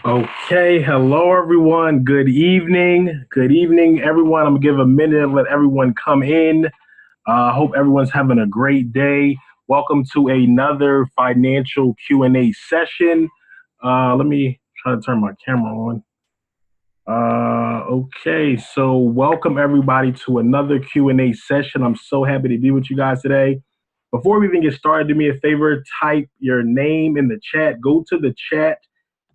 Okay, hello everyone. Good evening. Good evening, everyone. I'm gonna give a minute and let everyone come in. I hope everyone's having a great day. Welcome to another financial Q&A session. Let me try to turn my camera on. Okay, so welcome everybody to another Q&A session. I'm so happy to be with you guys today. Before we even get started, do me a favor, type your name in the chat. Go to the chat,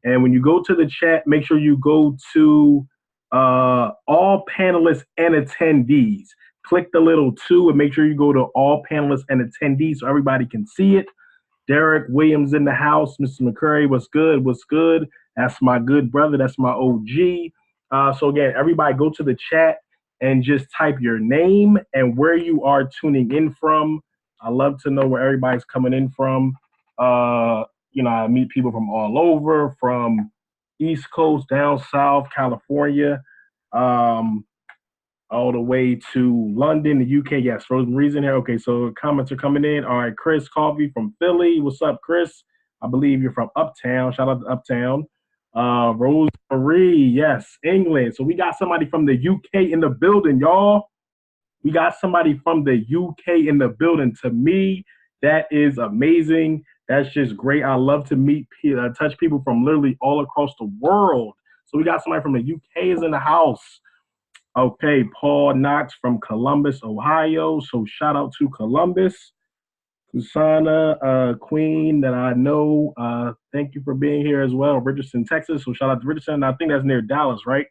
and when you go to the chat, make sure you go to all panelists and attendees. Click the little two and make sure you go to all panelists and attendees so everybody can see it. Derek Williams in the house. Mr. McCurry, what's good? What's good? That's my good brother. That's my OG. So again, everybody go to the chat and just type your name and where you are tuning in from. I love to know where everybody's coming in from. I meet people from all over, from East Coast, down South, California, um, all the way to London, the UK. Yes, Rosemary's in here. Okay, so comments are coming in. All right, Chris Coffee from Philly. What's up, Chris? I believe you're from Uptown. Shout out to Uptown. Rosemary, yes, England. So we got somebody from the UK in the building, y'all. We got somebody from the UK in the building. To me, that is amazing. That's just great. I love to touch people from literally all across the world. So we got somebody from the UK is in the house. Okay, Paul Knox from Columbus, Ohio. So shout out to Columbus. Kusana, Queen, that I know. Thank you for being here as well. Richardson, Texas. So shout out to Richardson. I think that's near Dallas, right?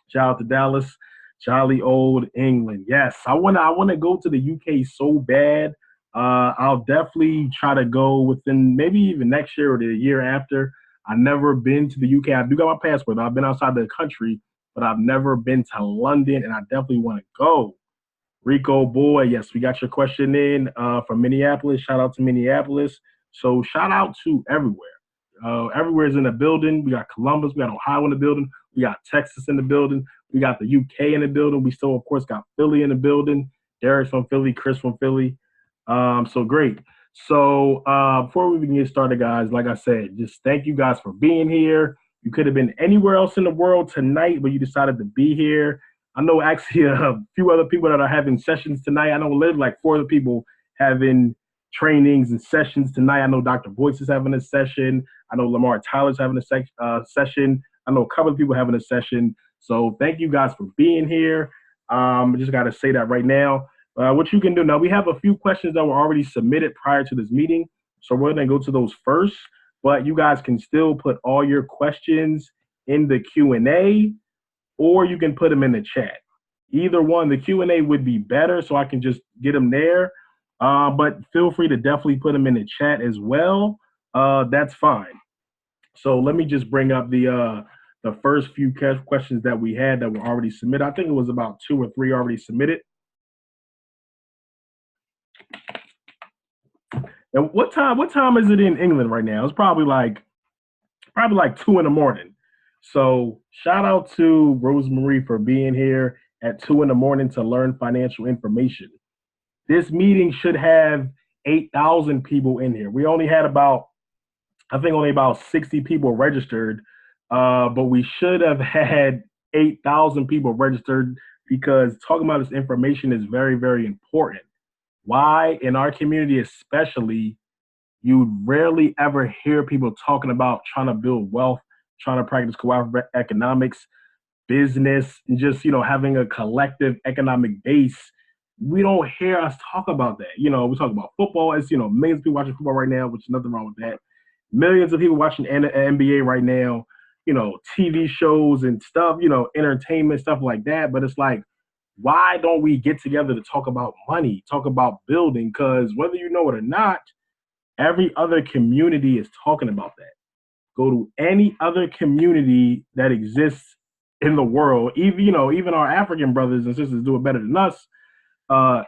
Shout out to Dallas. Jolly old England. Yes, I wanna go to the UK so bad. I'll definitely try to go within maybe even next year or the year after. I've never been to the UK. I do got my passport. I've been outside the country, but I've never been to London, and I definitely want to go. Rico boy, yes, we got your question in from Minneapolis. Shout out to Minneapolis. So shout out to everywhere. Everywhere is in the building. We got Columbus, we got Ohio in the building, we got Texas in the building, we got the UK in the building. We still, of course, got Philly in the building. Derek's from Philly, Chris from Philly. So great. So before we even get started, guys, like I said, just thank you guys for being here. You could have been anywhere else in the world tonight, but you decided to be here. I know actually a few other people that are having sessions tonight. I know literally like four other people having trainings and sessions tonight. I know Dr. Boyce is having a session. I know Lamar Tyler's having a session. I know a couple of people having a session. So thank you guys for being here. I just got to say that right now. What you can do now, we have a few questions that were already submitted prior to this meeting. So we're going to go to those first, but you guys can still put all your questions in the Q&A, or you can put them in the chat. Either one, the Q&A would be better so I can just get them there. But feel free to definitely put them in the chat as well. That's fine. So let me just bring up the first few questions that we had that were already submitted. I think it was about 2 or 3 already submitted. And what time is it in England right now? It's probably like 2 in the morning. So shout out to Rosemary for being here at 2 in the morning to learn financial information. This meeting should have 8,000 people in here. We only had only about 60 people registered, but we should have had 8,000 people registered because talking about this information is very, very important. Why? In our community especially, you rarely ever hear people talking about trying to build wealth, trying to practice cooperative economics, business, and just, having a collective economic base. We don't hear us talk about that. We talk about football. It's, millions of people watching football right now, which is nothing wrong with that. Millions of people watching NBA right now, TV shows and stuff, entertainment, stuff like that. But it's like, why don't we get together to talk about money, talk about building? Because whether you know it or not, every other community is talking about that. Go to any other community that exists in the world, even our African brothers and sisters do it better than us.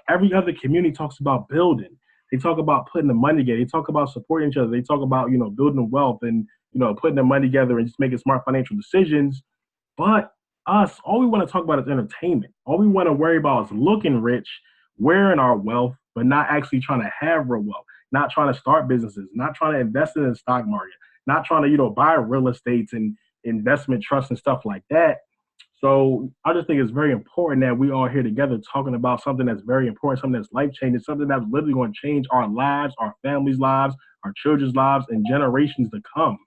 Every other community talks about building. They talk about putting the money together. They talk about supporting each other. They talk about, building wealth and, putting the money together and just making smart financial decisions. But us, all we want to talk about is entertainment. All we want to worry about is looking rich, wearing our wealth, but not actually trying to have real wealth, not trying to start businesses, not trying to invest in the stock market, not trying to, buy real estates and, investment trusts and stuff like that. So I just think it's very important that we all here together talking about something that's very important, something that's life changing, something that's literally going to change our lives, our families' lives, our children's lives, and generations to come.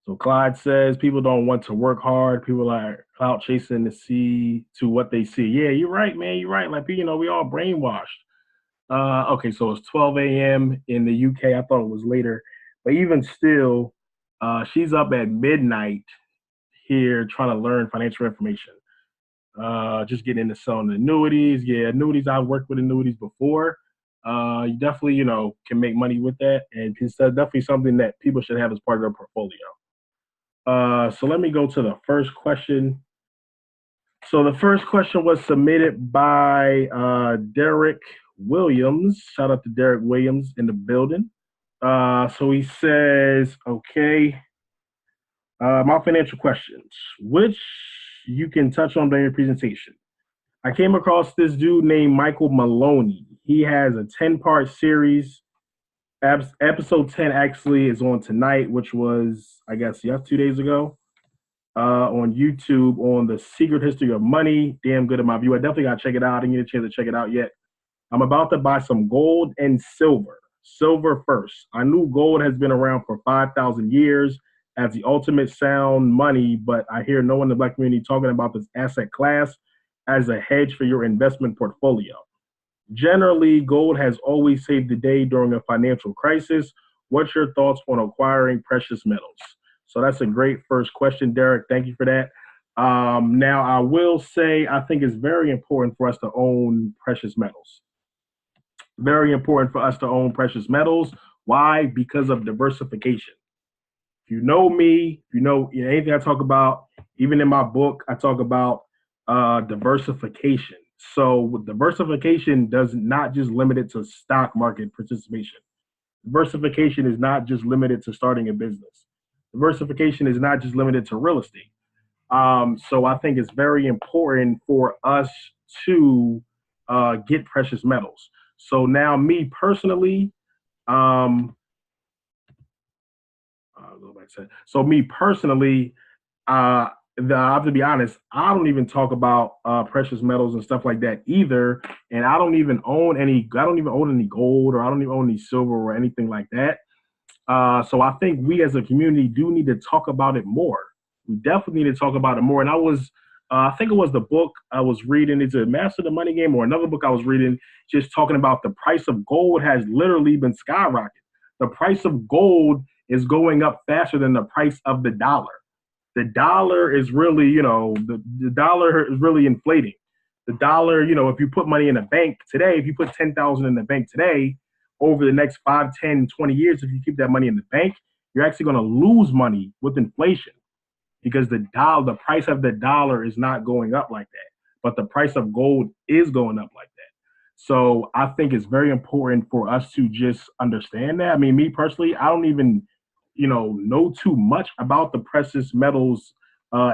So Clyde says people don't want to work hard. People are clout chasing to see to what they see. Yeah, you're right, man. You're right. Like we all brainwashed. Okay, so it's 12 a.m. in the UK. I thought it was later, but even still, she's up at midnight here trying to learn financial information. Just getting into selling annuities. Yeah, annuities. I've worked with annuities before. You definitely, can make money with that, and it's definitely something that people should have as part of their portfolio. So let me go to the first question. So the first question was submitted by Derek Williams. Shout out to Derek Williams in the building. So he says, okay, my financial questions, which you can touch on during your presentation. I came across this dude named Michael Maloney. He has a 10-part series. Episode 10 actually is on tonight, which was, I guess, 2 days ago, on YouTube on the secret history of money. Damn good in my view. I definitely got to check it out. I didn't get a chance to check it out yet. I'm about to buy some gold and silver. Silver first. I knew gold has been around for 5,000 years as the ultimate sound money, but I hear no one in the Black community talking about this asset class as a hedge for your investment portfolio. Generally, gold has always saved the day during a financial crisis. What's your thoughts on acquiring precious metals? So that's a great first question, Derek. Thank you for that. Now, I will say I think it's very important for us to own precious metals. Very important for us to own precious metals. Why? Because of diversification. If you know me, if you know anything I talk about, even in my book, I talk about diversification. So diversification does not just limit it to stock market participation. Diversification is not just limited to starting a business. Diversification is not just limited to real estate. So I think it's very important for us to get precious metals. So now, me personally, so me personally, I have to be honest, I don't even talk about precious metals and stuff like that either. And I don't even own any gold, or I don't even own any silver or anything like that. So I think we as a community do need to talk about it more. We definitely need to talk about it more. And I think it was the book I was reading. It's a Master the Money Game, or another book I was reading, just talking about the price of gold has literally been skyrocketing. The price of gold is going up faster than the price of the dollar. The dollar is really, the dollar is really inflating. The dollar, if you put money in a bank today, if you put 10,000 in the bank today, over the next 5, 10, 20 years, if you keep that money in the bank, you're actually going to lose money with inflation, because the price of the dollar is not going up like that, but the price of gold is going up like that. So I think it's very important for us to just understand that. I mean, me personally, I don't even, know too much about the precious metals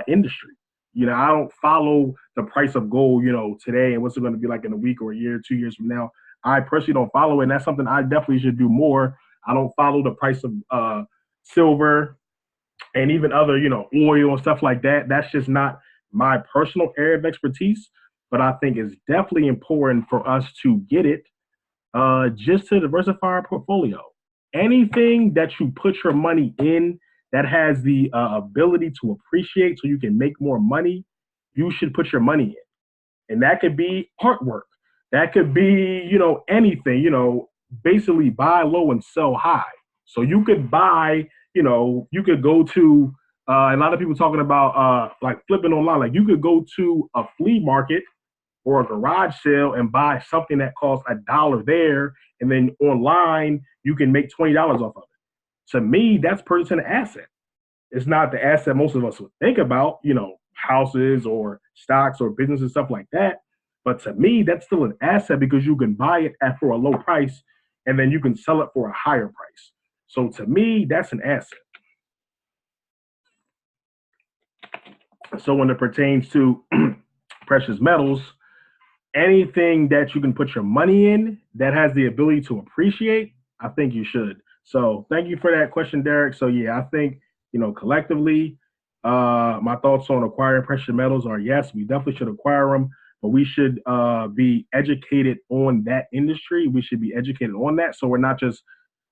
industry. I don't follow the price of gold, today and what's it going to be like in a week or a year, 2 years from now. I personally don't follow it, and that's something I definitely should do more. I don't follow the price of silver and even other, oil and stuff like that. That's just not my personal area of expertise, but I think it's definitely important for us to get it, just to diversify our portfolio. Anything that you put your money in that has the ability to appreciate so you can make more money, you should put your money in. And that could be artwork. That could be, anything, basically buy low and sell high. So you could buy, you could go to, a lot of people talking about like flipping online. Like you could go to a flea market or a garage sale and buy something that costs $1 there, and then online you can make $20 off of it. To me, that's purchasing an asset. It's not the asset most of us would think about, houses or stocks or business and stuff like that. But to me, that's still an asset because you can buy it for a low price and then you can sell it for a higher price. So to me, that's an asset. So when it pertains to precious metals, anything that you can put your money in that has the ability to appreciate, I think you should. So thank you for that question, Derek. So yeah, I think, collectively. My thoughts on acquiring precious metals are yes, we definitely should acquire them, but we should be educated on that industry. We should be educated on that, so we're not just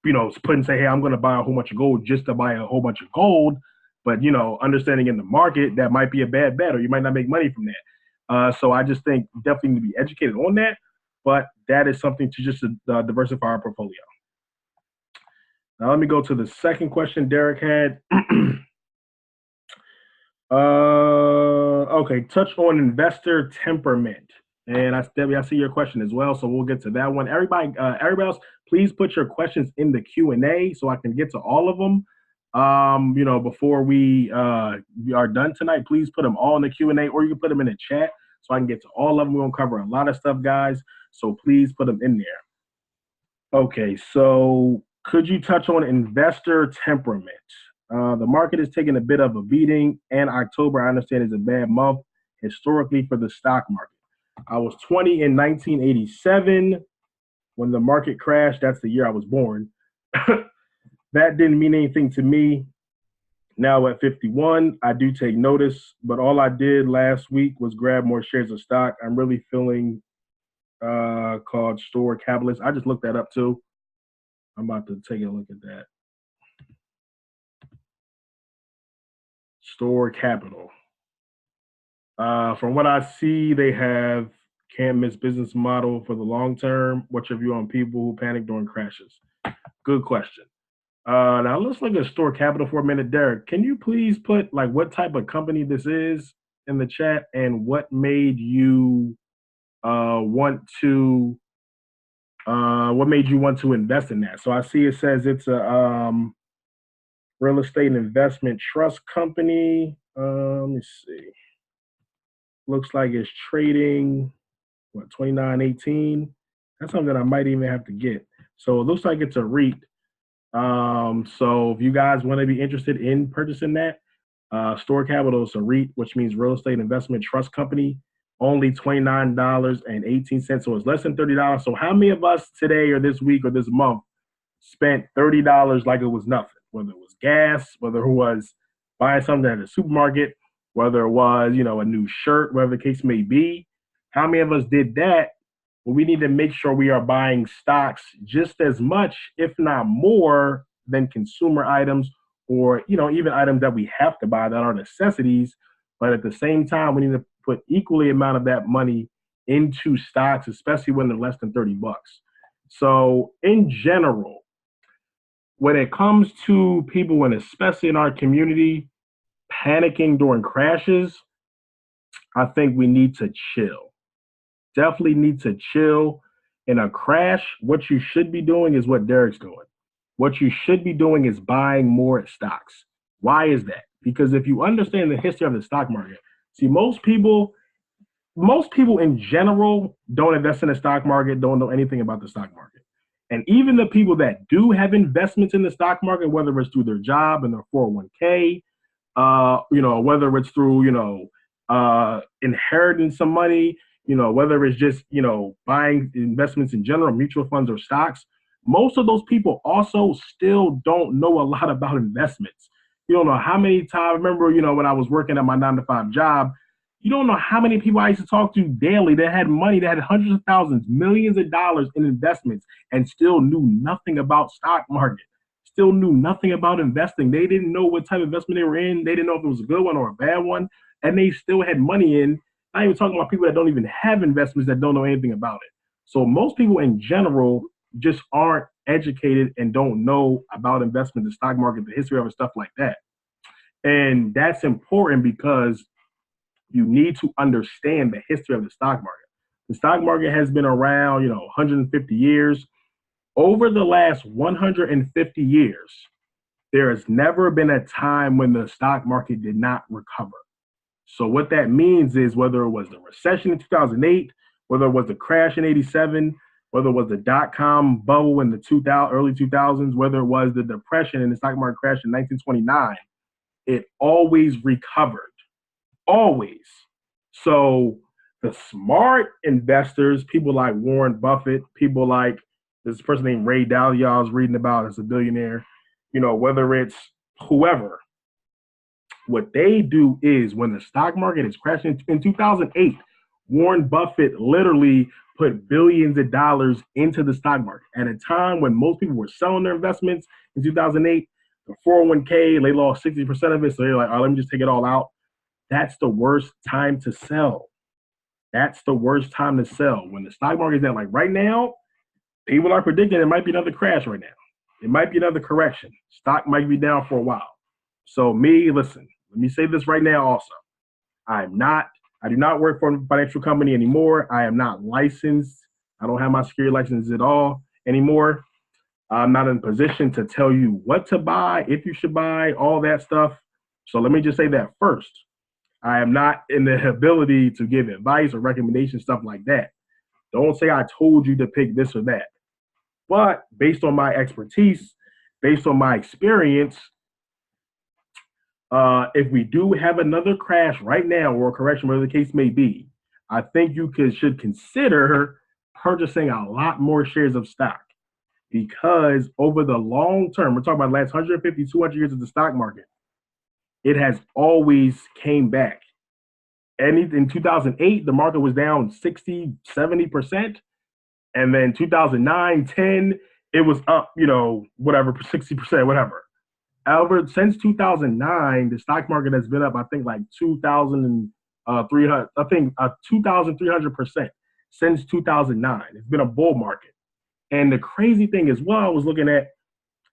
put and say, hey, I'm going to buy a whole bunch of gold just to buy a whole bunch of gold. But, understanding in the market, that might be a bad bet, or you might not make money from that. So I just think definitely need to be educated on that. But that is something to just diversify our portfolio. Now, let me go to the second question Derek had. Okay, touch on investor temperament. And I see your question as well, so we'll get to that one. Everybody else, please put your questions in the Q&A so I can get to all of them. Before we are done tonight, please put them all in the Q&A, or you can put them in the chat so I can get to all of them. We're going to cover a lot of stuff, guys, so please put them in there. Okay, so could you touch on investor temperament? The market is taking a bit of a beating, and October, I understand, is a bad month historically for the stock market. I was 20 in 1987 when the market crashed. That's the year I was born. That didn't mean anything to me. Now at 51, I do take notice, but all I did last week was grab more shares of stock. I'm really feeling called Store Capitalist. I just looked that up too. I'm about to take a look at that. Store Capital. From what I see, they have can't miss business model for the long term. What's your view on people who panic during crashes? Good question. Now let's look at Store Capital for a minute. Derek, can you please put what type of company this is in the chat, and what made you want to invest in that? So I see it says it's a real estate investment trust company. Let me see. Looks like it's trading, 29.18. That's something that I might even have to get. So it looks like it's a REIT. So if you guys want to be interested in purchasing that, Store Capital is a REIT, which means real estate investment trust company, only $29.18. So it's less than $30. So how many of us today or this week or this month spent $30 like it was nothing? Whether it was gas, whether it was buying something at a supermarket, whether it was, a new shirt, whatever the case may be. How many of us did that? Well, we need to make sure we are buying stocks just as much, if not more, than consumer items, or, even items that we have to buy that are necessities. But at the same time, we need to put equally amount of that money into stocks, especially when they're less than $30. So in general, when it comes to people, and especially in our community, panicking during crashes, I think we need to chill. Definitely need to chill. In a crash, what you should be doing is what Derek's doing. What you should be doing is buying more stocks. Why is that? Because if you understand the history of the stock market, see, most people in general don't invest in the stock market, don't know anything about the stock market. And even the people that do have investments in the stock market, whether it's through their job and their 401k, whether it's through, inheriting some money, whether it's just, buying investments in general, mutual funds or stocks, most of those people also still don't know a lot about investments. You don't know how many times, I remember, when I was working at my 9-to-5 job, you don't know how many people I used to talk to daily that had money, that had hundreds of thousands, millions of dollars in investments, and still knew nothing about stock market, still knew nothing about investing. They didn't know what type of investment they were in. They didn't know if it was a good one or a bad one, and they still had money in. Not even talking about people that don't even have investments, that don't know anything about it. So most people in general just aren't educated and don't know about investment, the stock market, the history of it, stuff like that. And that's important because you need to understand the history of the stock market. The stock market has been around, 150 years. Over the last 150 years, there has never been a time when the stock market did not recover. So what that means is, whether it was the recession in 2008, whether it was the crash in 87, whether it was the dot-com bubble in the early 2000s, whether it was the depression and the stock market crash in 1929, it always recovered. Always. So the smart investors, people like Warren Buffett, people like this person named Ray Dalio I was reading about as a billionaire, whether it's whoever, What they do is when the stock market is crashing in 2008, Warren Buffett literally put billions of dollars into the stock market at a time when most people were selling their investments in 2008. The 401k, they lost 60% of it. So they're like, oh, let me just take it all out. That's the worst time to sell. That's the worst time to sell. When the stock market is down, like right now, people are predicting it might be another crash right now. It might be another correction. Stock might be down for a while. So listen, let me say this right now also. I do not work for a financial company anymore. I am not licensed. I don't have my security license at all anymore. I'm not in a position to tell you what to buy, if you should buy, all that stuff. So let me just say that first. I am not in the ability to give advice or recommendation, stuff like that. Don't say I told you to pick this or that. But based on my expertise, based on my experience, if we do have another crash right now or a correction, whatever the case may be, I think you should consider purchasing a lot more shares of stock because over the long term, we're talking about the last 150, 200 years of the stock market, it has always came back. And in 2008, the market was down 60, 70%. And then 2009, 10, it was up, whatever, 60%, whatever. However, since 2009, the stock market has been up, I think, like 2,300, I think 2,300% since 2009. It's been a bull market. And the crazy thing as well, I was looking at,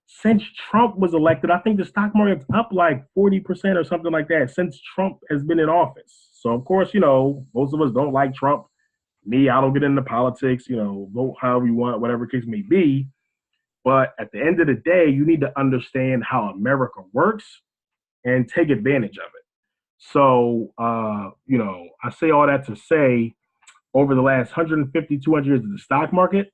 since Trump was elected, I think the stock market's up like 40% or something like that since Trump has been in office. So, of course, most of us don't like Trump. Me, I don't get into politics, vote however you want, whatever case may be. But at the end of the day, you need to understand how America works and take advantage of it. So, I say all that to say over the last 150, 200 years of the stock market,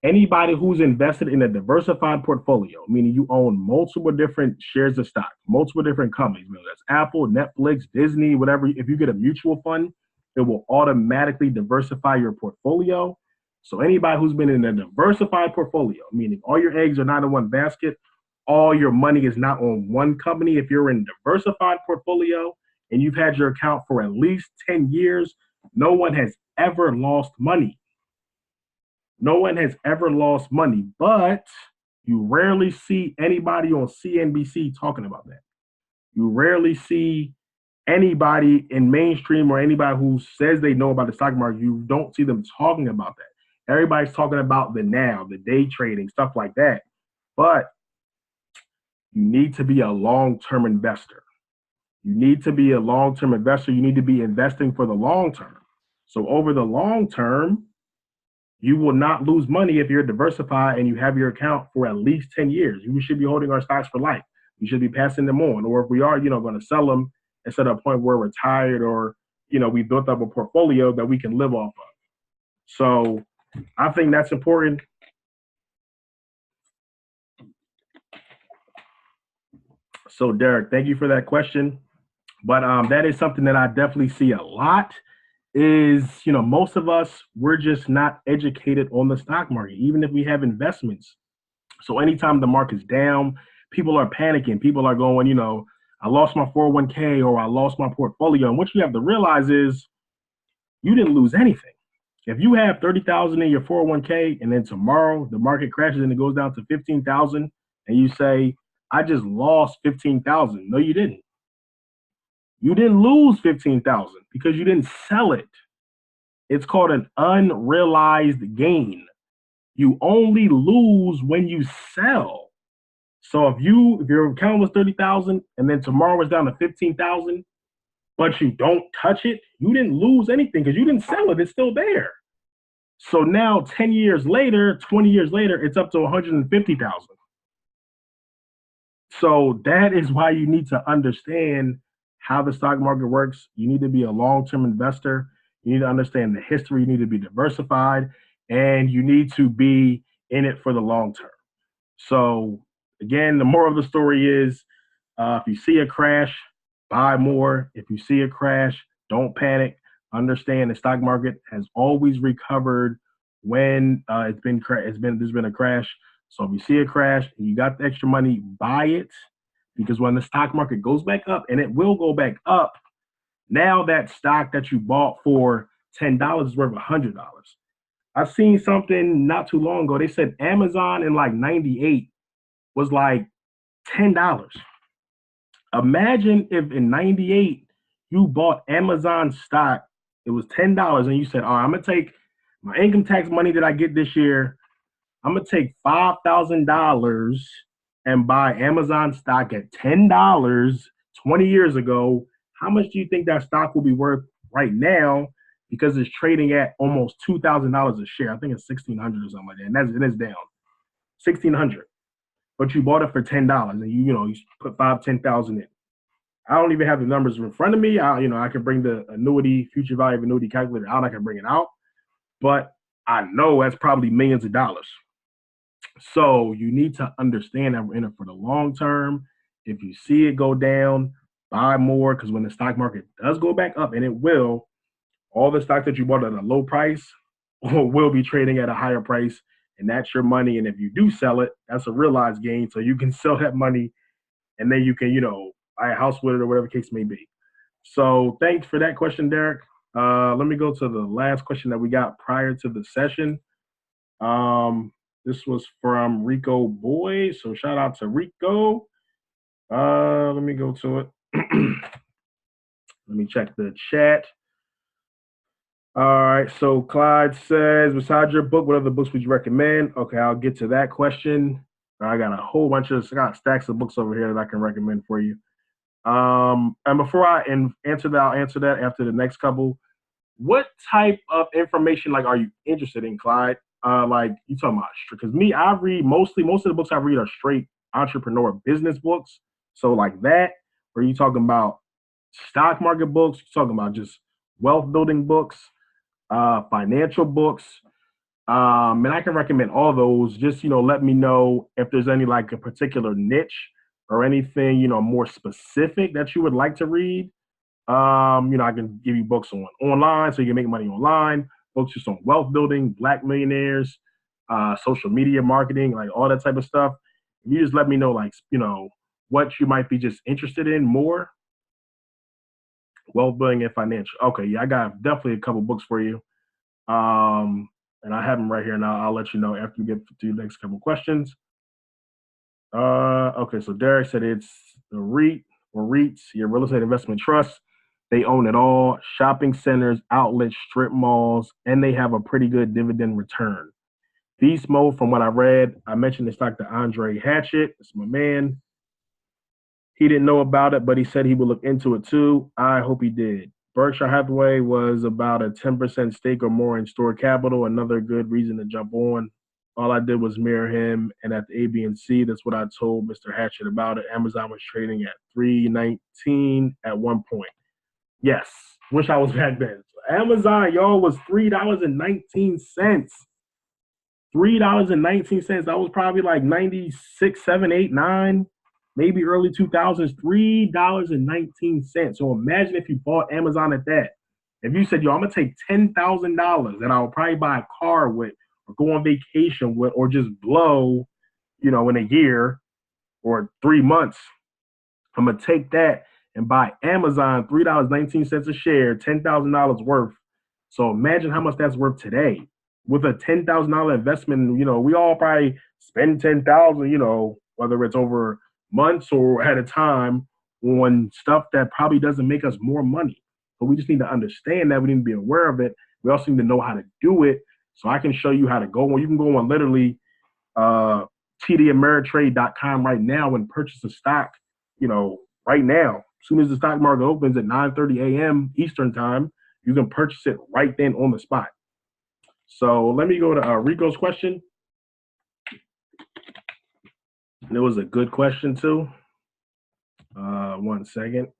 anybody who's invested in a diversified portfolio, meaning you own multiple different shares of stock, multiple different companies, whether that's Apple, Netflix, Disney, whatever, if you get a mutual fund, it will automatically diversify your portfolio. So anybody who's been in a diversified portfolio, meaning all your eggs are not in one basket, all your money is not on one company. If you're in a diversified portfolio and you've had your account for at least 10 years, no one has ever lost money. No one has ever lost money, but you rarely see anybody on CNBC talking about that. You rarely see anybody in mainstream or anybody who says they know about the stock market. You don't see them talking about that. Everybody's talking about the now, the day trading, stuff like that. But you need to be a long-term investor. You need to be a long-term investor. You need to be investing for the long term. So over the long term, you will not lose money if you're diversified and you have your account for at least 10 years. We should be holding our stocks for life. We should be passing them on. Or if we are, going to sell them instead of a point where we're retired or, we built up a portfolio that we can live off of. So I think that's important. So Derek, thank you for that question. But that is something that I definitely see a lot is, most of us, we're just not educated on the stock market, even if we have investments. So anytime the market's down, people are panicking. People are going, I lost my 401k or I lost my portfolio. And what you have to realize is you didn't lose anything. If you have 30,000 in your 401k and then tomorrow the market crashes and it goes down to 15,000 and you say, I just lost 15,000. No, you didn't. You didn't lose 15,000 because you didn't sell it. It's called an unrealized gain. You only lose when you sell. So if your account was 30,000 and then tomorrow is down to 15,000, but you don't touch it, you didn't lose anything because you didn't sell it. It's still there. So now 10 years later, 20 years later, it's up to 150,000. So that is why you need to understand how the stock market works. You need to be a long-term investor. You need to understand the history. You need to be diversified, and you need to be in it for the long term. So again, the moral of the story is if you see a crash, buy more. If you see a crash, don't panic. Understand the stock market has always recovered when there's been a crash. So if you see a crash and you got the extra money, buy it because when the stock market goes back up, and it will go back up, now that stock that you bought for $10 is worth $100. I seen something not too long ago. They said Amazon in like 98 was like $10. Imagine if in 98 you bought Amazon stock, it was $10, and you said, all right, I'm gonna take my income tax money that I get this year, I'm gonna take $5,000 and buy Amazon stock at $10 20 years ago. How much do you think that stock will be worth right now? Because it's trading at almost $2,000 a share. I think it's 1,600 or something like that, and it is down 1,600. But you bought it for $10, and you put 10,000 in. I don't even have the numbers in front of me. I can bring the future value of annuity calculator out. I can bring it out, but I know that's probably millions of dollars. So you need to understand that we're in it for the long term. If you see it go down, buy more, because when the stock market does go back up, and it will, all the stock that you bought at a low price will be trading at a higher price, and that's your money. And if you do sell it, that's a realized gain. So you can sell that money, and then you can, buy a house with it or whatever the case may be. So thanks for that question, Derek. Let me go to the last question that we got prior to the session. This was from Rico Boy, so shout out to Rico. Let me go to it. Let me check the chat. All right, so Clyde says, besides your book, what other books would you recommend? Okay, I'll get to that question. I got I got stacks of books over here that I can recommend for you. And before I answer that, I'll answer that after the next couple. What type of information are you interested in, Clyde? Like you talking about, because I read most of the books I read are straight entrepreneur business books. So like that, or you talking about stock market books? You talking about just wealth building books, financial books? And I can recommend all those. Just let me know if there's any a particular niche or anything more specific that you would like to read. I can give you books online so you can make money online, books just on wealth building, Black millionaires, social media marketing, all that type of stuff. You just let me know, what you might be just interested in more. Wealth building and financial. Okay, yeah, I got definitely a couple books for you. And I have them right here now. I'll let you know after we get to the next couple questions. Okay, so Derek said it's the REIT or REITs, your real estate investment trust. They own it all: shopping centers, outlets, strip malls, and they have a pretty good dividend return. Beast mode, from what I read, I mentioned this Dr. Andre Hatchett. It's my man. He didn't know about it, but he said he would look into it too. I hope he did. Berkshire Hathaway was about a 10% stake or more in Store Capital. Another good reason to jump on. All I did was mirror him, and at the ABC, that's what I told Mr. Hatchett about it. Amazon was trading at $3.19 at one point. Yes, wish I was back then. So Amazon, y'all, was $3.19. $3.19. That was probably like 96, 7, 8, 9, maybe early 2000s. $3.19. So imagine if you bought Amazon at that. If you said, yo, I'm gonna take $10,000 and I'll probably buy a car with, or go on vacation with, or just blow, in a year or 3 months, I'm gonna take that and buy Amazon, $3.19 a share, $10,000 worth. So imagine how much that's worth today. With a $10,000 investment, we all probably spend $10,000, whether it's over months or at a time, on stuff that probably doesn't make us more money. But we just need to understand that. We need to be aware of it. We also need to know how to do it. So I can show you how to go. You can go on literally tdameritrade.com right now and purchase a stock, right now. As soon as the stock market opens at 9:30 a.m. Eastern time, you can purchase it right then on the spot. So let me go to Rico's question. And it was a good question too. 1 second.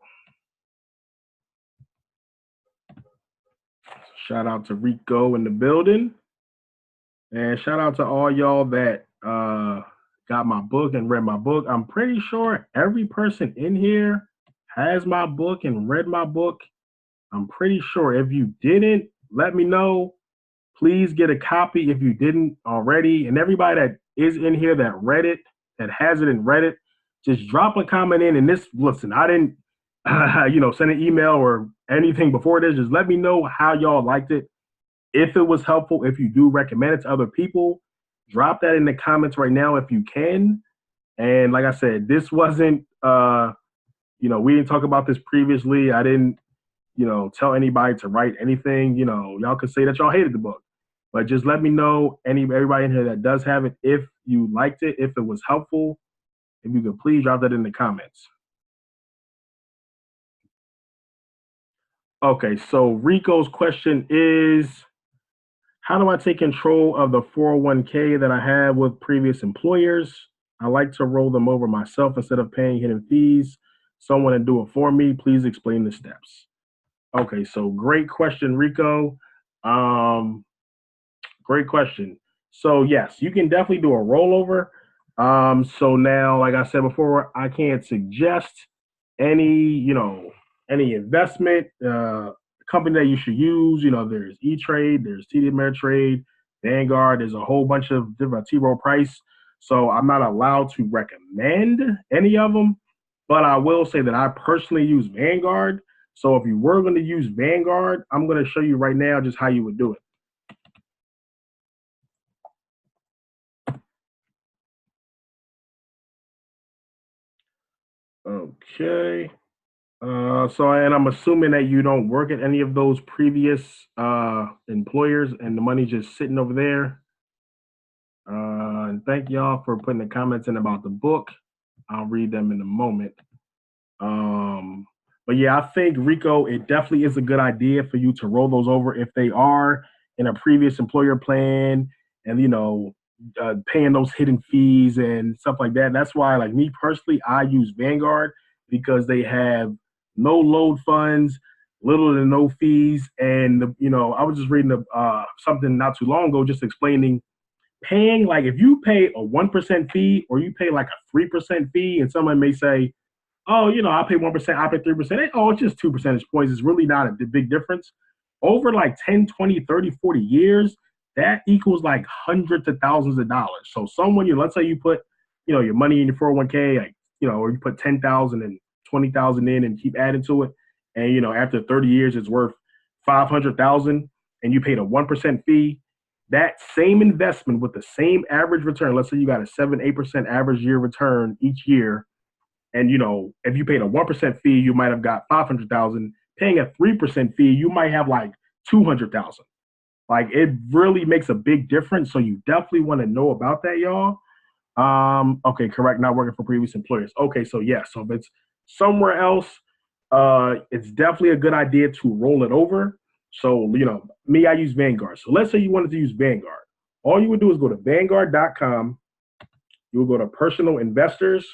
Shout out to Rico in the building. And shout out to all y'all that got my book and read my book. I'm pretty sure every person in here has my book and read my book. I'm pretty sure. If you didn't, let me know. Please get a copy if you didn't already. And everybody that is in here that read it, that has it and read it, just drop a comment in. And this, listen, I didn't, send an email or anything before this. Just let me know how y'all liked it. If it was helpful, if you do recommend it to other people, drop that in the comments right now if you can. And like I said, this wasn't, we didn't talk about this previously. I didn't, tell anybody to write anything. Y'all could say that y'all hated the book, but just let me know, everybody in here that does have it, if you liked it, if it was helpful, if you could please drop that in the comments. Okay, so Rico's question is, how do I take control of the 401k that I had with previous employers? I like to roll them over myself instead of paying hidden fees. Someone to do it for me. Please explain the steps. Okay, so great question, Rico. Um, Great question. So yes, you can definitely do a rollover. So now, like I said before, I can't suggest any, any investment company that you should use. There's E-Trade, there's TD Ameritrade, Vanguard. There's a whole bunch of different T. Rowe Price. So I'm not allowed to recommend any of them, but I will say that I personally use Vanguard. So if you were going to use Vanguard, I'm going to show you right now just how you would do it. Okay. And I'm assuming that you don't work at any of those previous employers and the money's just sitting over there. And thank y'all for putting the comments in about the book. I'll read them in a moment. But yeah, I think, Rico, it definitely is a good idea for you to roll those over if they are in a previous employer plan and, paying those hidden fees and stuff like that. That's why, like me personally, I use Vanguard because they have no load funds, little to no fees. And, I was just reading something not too long ago just explaining paying, like if you pay a 1% fee or you pay like a 3% fee, and someone may say, oh, I pay 1%, I pay 3%. Oh, it's just 2 percentage points. It's really not a big difference. Over like 10, 20, 30, 40 years, that equals like hundreds of thousands of dollars. So someone, let's say you put, your money in your 401k, like, or you put 10,000 and 20,000 in and keep adding to it. And, after 30 years, it's worth 500,000 and you paid a 1% fee. That same investment with the same average return, let's say you got a 7-8% average year return each year. And, if you paid a 1% fee, you might have got 500,000. Paying a 3% fee, you might have like 200,000. Like, it really makes a big difference. So you definitely want to know about that, y'all. Okay, correct. Not working for previous employers. Okay, so yeah, so if it's somewhere else, it's definitely a good idea to roll it over. So, me, I use Vanguard. So let's say you wanted to use Vanguard. All you would do is go to Vanguard.com. You will go to personal investors.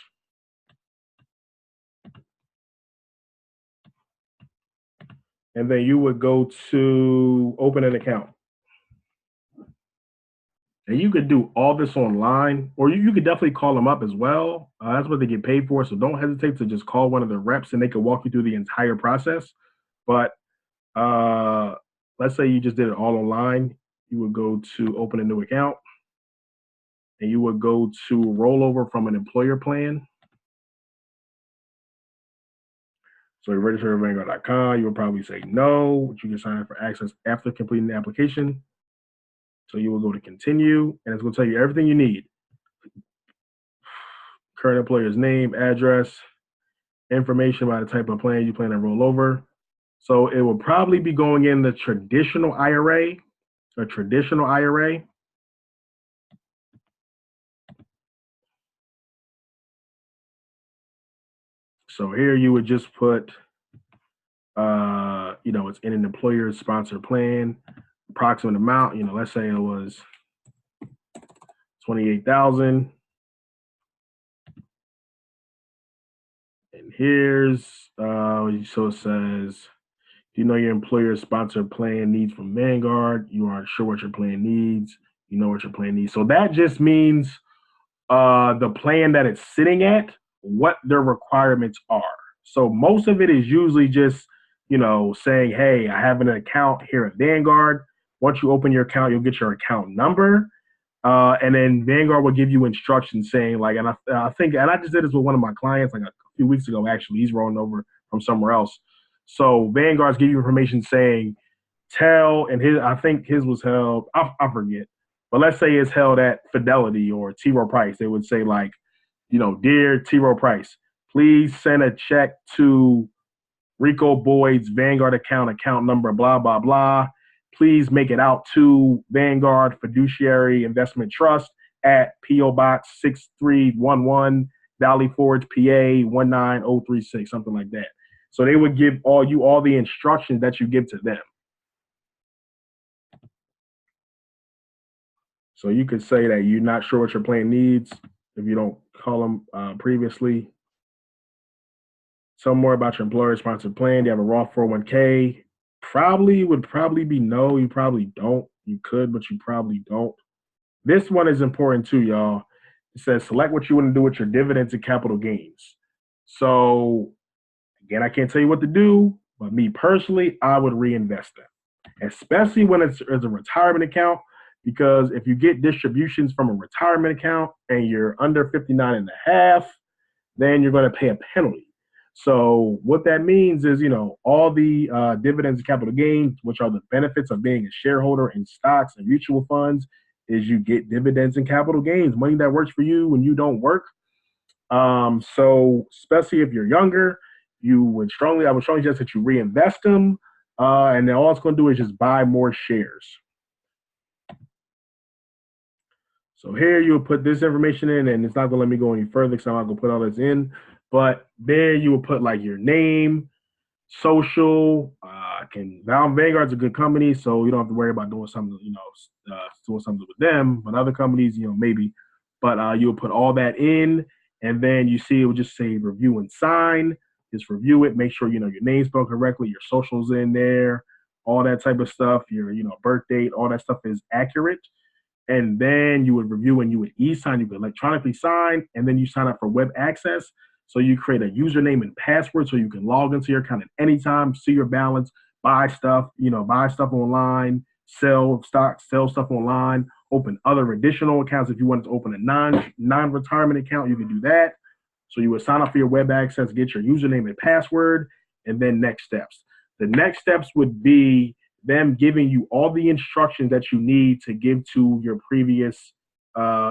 And then you would go to open an account. And you could do all this online, or you could definitely call them up as well. That's what they get paid for. So don't hesitate to just call one of the reps and they can walk you through the entire process. But let's say you just did it all online. You would go to open a new account and you would go to rollover from an employer plan. So you register at Vanguard.com. You would probably say no, but you can sign up for access after completing the application. So you will go to continue, and it's going to tell you everything you need. Current employer's name, address, information about the type of plan you plan to roll over. So it will probably be going in the traditional IRA, a traditional IRA. So here you would just put, it's in an employer sponsored plan, approximate amount, let's say it was 28,000. And here's, so it says, do you know your employer sponsored plan needs from Vanguard? You aren't sure what your plan needs. You know what your plan needs. So that just means the plan that it's sitting at, what their requirements are. So most of it is usually just, saying, hey, I have an account here at Vanguard. Once you open your account, you'll get your account number. And then Vanguard will give you instructions saying like, and I think, and I just did this with one of my clients like a few weeks ago. Actually, he's rolling over from somewhere else. So Vanguard's give you information saying, and I think his was held. I forget, but let's say it's held at Fidelity or T. Rowe Price. They would say like, dear T. Rowe Price, please send a check to Rico Boyd's Vanguard account number, blah, blah, blah. Please make it out to Vanguard Fiduciary Investment Trust at P.O. Box 6311, Valley Forge, PA 19036, something like that. So they would give all the instructions that you give to them. So you could say that you're not sure what your plan needs if you don't call them previously. Some more about your employer-sponsored plan. Do you have a Roth 401k? Would probably be no. You probably don't. You could, but you probably don't. This one is important too, y'all. It says select what you want to do with your dividends and capital gains. So again, I can't tell you what to do, but me personally, I would reinvest them, especially when it's a retirement account, because if you get distributions from a retirement account and you're under 59 and a half, then you're going to pay a penalty. So what that means is, all the dividends and capital gains, which are the benefits of being a shareholder in stocks and mutual funds, is you get dividends and capital gains, money that works for you when you don't work. So especially if you're younger, I would strongly suggest that you reinvest them. And then all it's going to do is just buy more shares. So here you'll put this information in, and it's not going to let me go any further because I'm not going to put all this in. But there you will put like your name, social. Vanguard's a good company, so you don't have to worry about doing something, doing something with them. But other companies, maybe. But you'll put all that in, and then you see it will just say review and sign. Just review it. Make sure your name's spelled correctly, your social's in there, all that type of stuff. Your birth date, all that stuff is accurate. And then you would review and you would e-sign. You could electronically sign, and then you sign up for web access. So you create a username and password so you can log into your account at any time, see your balance, buy stuff online, sell stocks, sell stuff online, open other additional accounts. If you wanted to open a non-retirement account, you can do that. So you would sign up for your web access, get your username and password, and then next steps. The next steps would be them giving you all the instructions that you need to give to your previous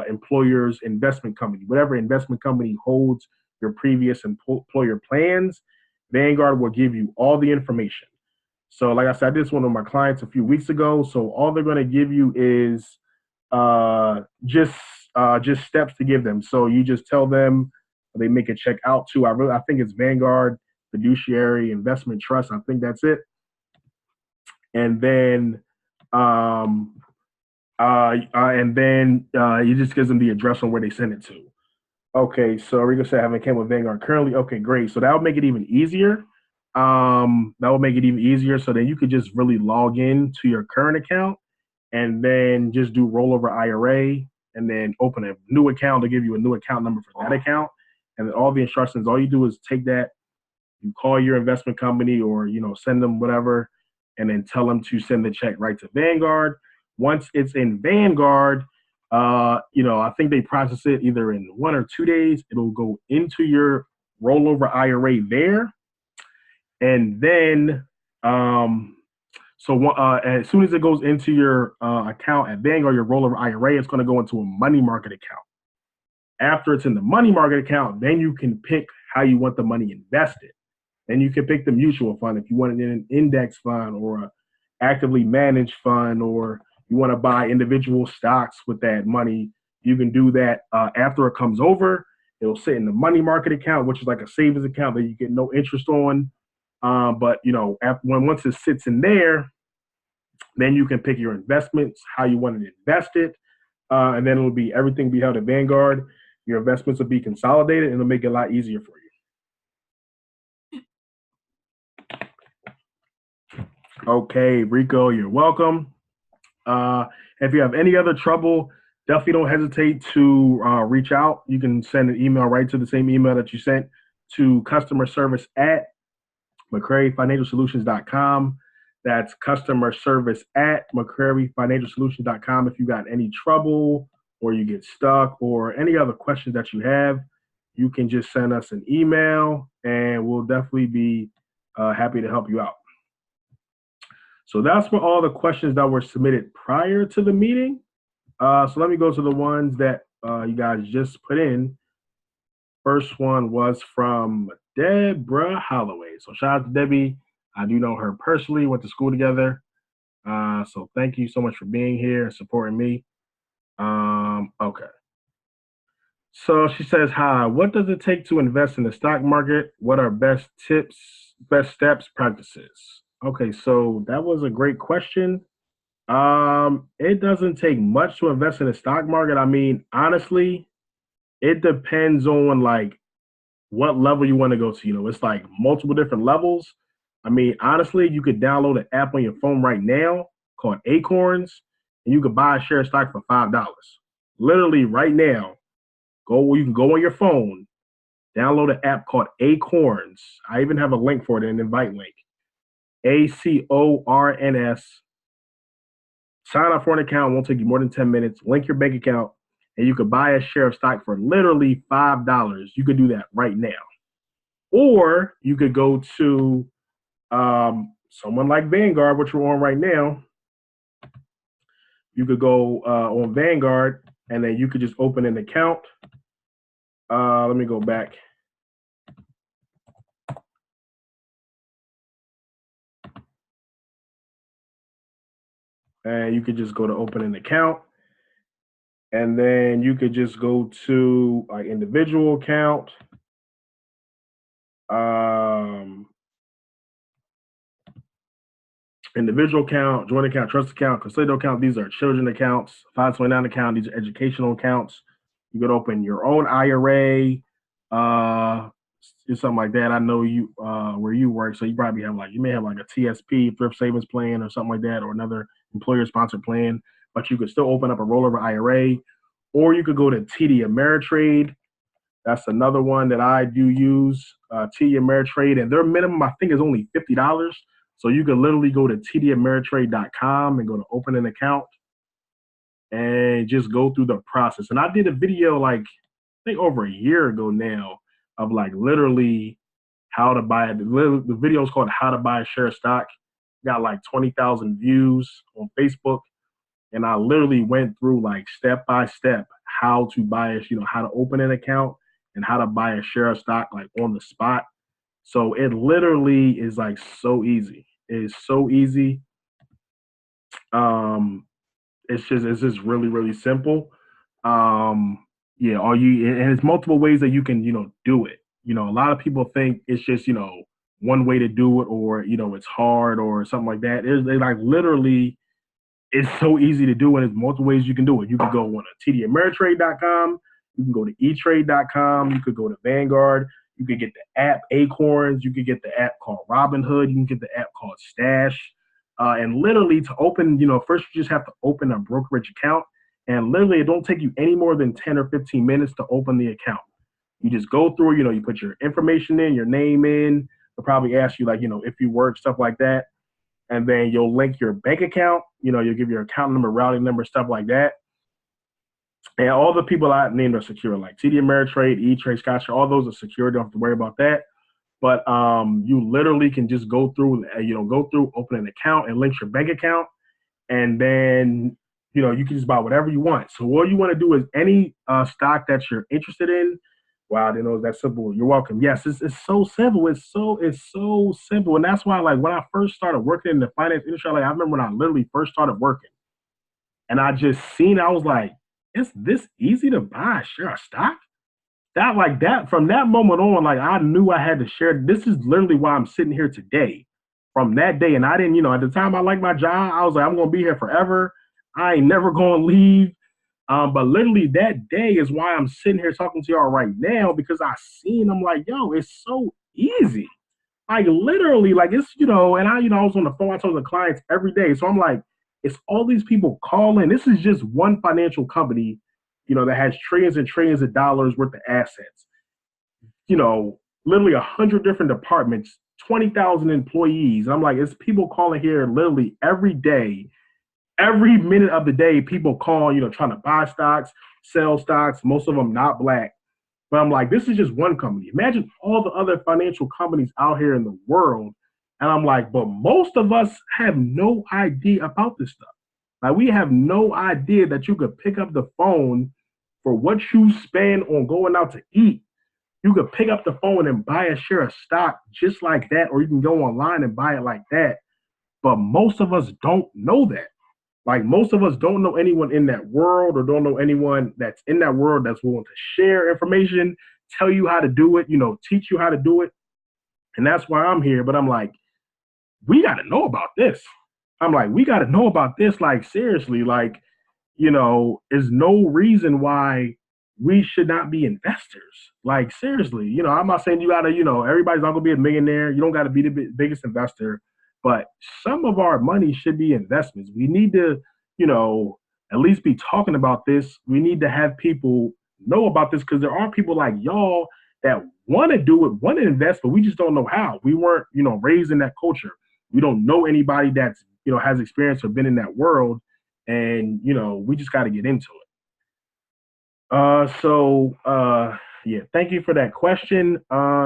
employer's investment company, whatever investment company holds your previous employer plans. Vanguard will give you all the information. So like I said, I did this one of my clients a few weeks ago. So all they're going to give you is just steps to give them. So you just tell them, they make a check out to, I think it's Vanguard Fiduciary Investment Trust. I think that's it. And then you just gives them the address on where they send it to. Okay, so Rico said I haven't came with Vanguard currently. Okay, great. So that would make it even easier. So then you could just really log in to your current account and then just do rollover IRA and then open a new account to give you a new account number for that account. And then all the instructions, all you do is take that, you call your investment company or, send them whatever, and then tell them to send the check right to Vanguard. Once it's in Vanguard, I think they process it either in 1 or 2 days. It'll go into your rollover IRA there. And then, as soon as it goes into your account at Vanguard, your rollover IRA, it's going to go into a money market account. After it's in the money market account, then you can pick how you want the money invested. Then you can pick the mutual fund if you want it in an index fund or a actively managed fund, or you want to buy individual stocks with that money. You can do that after it comes over. It'll sit in the money market account, which is like a savings account that you get no interest on. But once it sits in there, then you can pick your investments, how you want to invest it, and then everything will be held at Vanguard. Your investments will be consolidated, and it'll make it a lot easier for you. Okay, Rico, you're welcome. If you have any other trouble, definitely don't hesitate to reach out. You can send an email right to the same email that you sent to customer service at McCraryFinancialSolutions.com. That's customer service at McCraryFinancialSolutions.com. If you got any trouble or you get stuck, or any other questions that you have, you can just send us an email and we'll definitely be happy to help you out. So that's for all the questions that were submitted prior to the meeting. So let me go to the ones that you guys just put in. First one was from Deborah Holloway. So shout out to Debbie. I do know her personally, went to school together. So thank you so much for being here and supporting me. Okay. So she says, hi, what does it take to invest in the stock market? What are best tips, best steps, practices? Okay, so that was a great question. It doesn't take much to invest in the stock market. I mean, honestly, it depends on like what level you want to go to. It's like multiple different levels. I mean, honestly, you could download an app on your phone right now called Acorns, and you could buy a share of stock for $5. Literally right now, you can go on your phone, download an app called Acorns. I even have a link for it, an invite link. Acorns. Sign up for an account, won't take you more than 10 minutes. Link your bank account, and you could buy a share of stock for literally $5. You could do that right now. Or you could go to someone like Vanguard, which we're on right now. You could go on Vanguard, and then you could just open an account. Let me go back. And you could just go to open an account. And then you could just go to an individual account. Individual account, joint account, trust account, custodial account. These are children accounts. 529 account. These are educational accounts. You could open your own IRA, something like that. I know you where you work, so you probably may have like a TSP, thrift savings plan, or something like that, or another employer sponsored plan. But you could still open up a rollover IRA, or you could go to TD Ameritrade. That's another one that I do use, TD Ameritrade, and their minimum I think is only $50. So you can literally go to tdameritrade.com and go to open an account and just go through the process. And I did a video like I think over a year ago now of like literally how to buy it. The video is called How to Buy a Share of Stock. Got like 20,000 views on Facebook. And I literally went through like step by step how to buy how to open an account and how to buy a share of stock like on the spot. So it literally is like so easy. It is so easy. It's just really, really simple. Yeah, and it's multiple ways that you can, do it. A lot of people think it's just, one way to do it, or, it's hard or something like that. They like literally, it's so easy to do, and there's multiple ways you can do it. You can go on to tdameritrade.com. You can go to etrade.com. You could go to Vanguard. You could get the app Acorns. You could get the app called Robinhood. You can get the app called Stash. And literally to open, first you just have to open a brokerage account. And literally it don't take you any more than 10 or 15 minutes to open the account. You just go through, you put your information in, your name in. They'll probably ask you like, if you work, stuff like that. And then you'll link your bank account. You'll give your account number, routing number, stuff like that. And all the people I named are secure, like TD Ameritrade, E-Trade, Scotch, all those are secure. Don't have to worry about that. But you literally can just go through, open an account and link your bank account. And then, you can just buy whatever you want. So all you want to do is any stock that you're interested in. Wow, I didn't know it was that simple. You're welcome. Yes, it's so simple. It's so simple. And that's why, like, when I first started working in the finance industry, like, I remember when I literally first started working and I just seen, I was like, it's this easy to buy a share of stock? That from that moment on, like I knew I had to share. This is literally why I'm sitting here today. From that day, and I didn't, at the time I liked my job, I was like, I'm gonna be here forever. I ain't never gonna leave. But literally that day is why I'm sitting here talking to y'all right now, because I seen, I'm like, yo, it's so easy. Like literally, like it's, and I was on the phone, I told the clients every day. So I'm like, it's all these people calling. This is just one financial company, that has trillions and trillions of dollars worth of assets. Literally 100 different departments, 20,000 employees. And I'm like, it's people calling here literally every day every minute of the day, people call, trying to buy stocks, sell stocks, most of them not black. But I'm like, this is just one company. Imagine all the other financial companies out here in the world. And I'm like, but most of us have no idea about this stuff. Like, we have no idea that you could pick up the phone for what you spend on going out to eat. You could pick up the phone and buy a share of stock just like that, or you can go online and buy it like that. But most of us don't know that. Like, most of us don't know anyone in that world, or don't know anyone that's in that world that's willing to share information, tell you how to do it, teach you how to do it. And that's why I'm here. But I'm like, we got to know about this. I'm like, we got to know about this. Like, seriously, like, there's no reason why we should not be investors. Like, seriously, I'm not saying you got to, everybody's not going to be a millionaire. You don't got to be the biggest investor, but some of our money should be investments. We need to, at least be talking about this. We need to have people know about this, because there are people like y'all that want to do it, want to invest, but we just don't know how. We weren't, raised in that culture. We don't know anybody that's, has experience or been in that world, and we just got to get into it. Yeah, thank you for that question.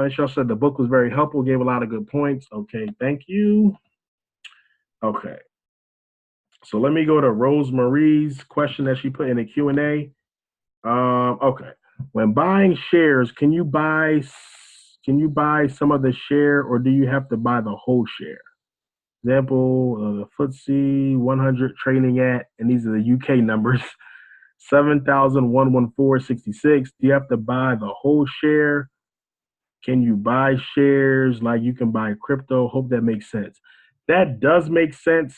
She said the book was very helpful, gave a lot of good points. Okay, thank you. Okay, so let me go to Rosemarie's question that she put in the Q&A. Okay, when buying shares, can you buy some of the share, or do you have to buy the whole share? Example, the FTSE 100 trading at, and these are the UK numbers, 7,114.66. Do you have to buy the whole share? Can you buy shares like you can buy crypto? Hope that makes sense. That does make sense.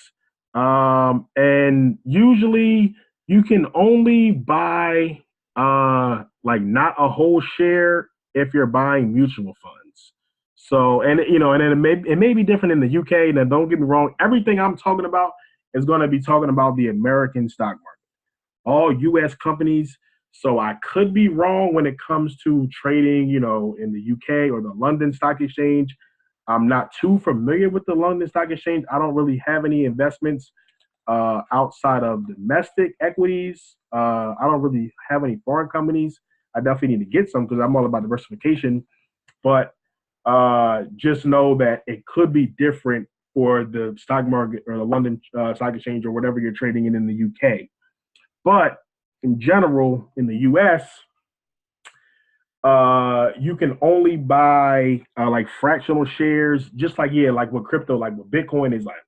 And usually you can only buy like not a whole share if you're buying mutual funds. So, and then it may be different in the UK. Now, don't get me wrong. Everything I'm talking about is going to be talking about the American stock market, all U.S. companies. So I could be wrong when it comes to trading, in the UK or the London Stock Exchange. I'm not too familiar with the London Stock Exchange. I don't really have any investments outside of domestic equities. I don't really have any foreign companies. I definitely need to get some because I'm all about diversification. But just know that it could be different for the stock market or the London Stock Exchange or whatever you're trading in the UK. But in general, in the US, you can only buy like fractional shares, just like, yeah, like with crypto, like with Bitcoin is like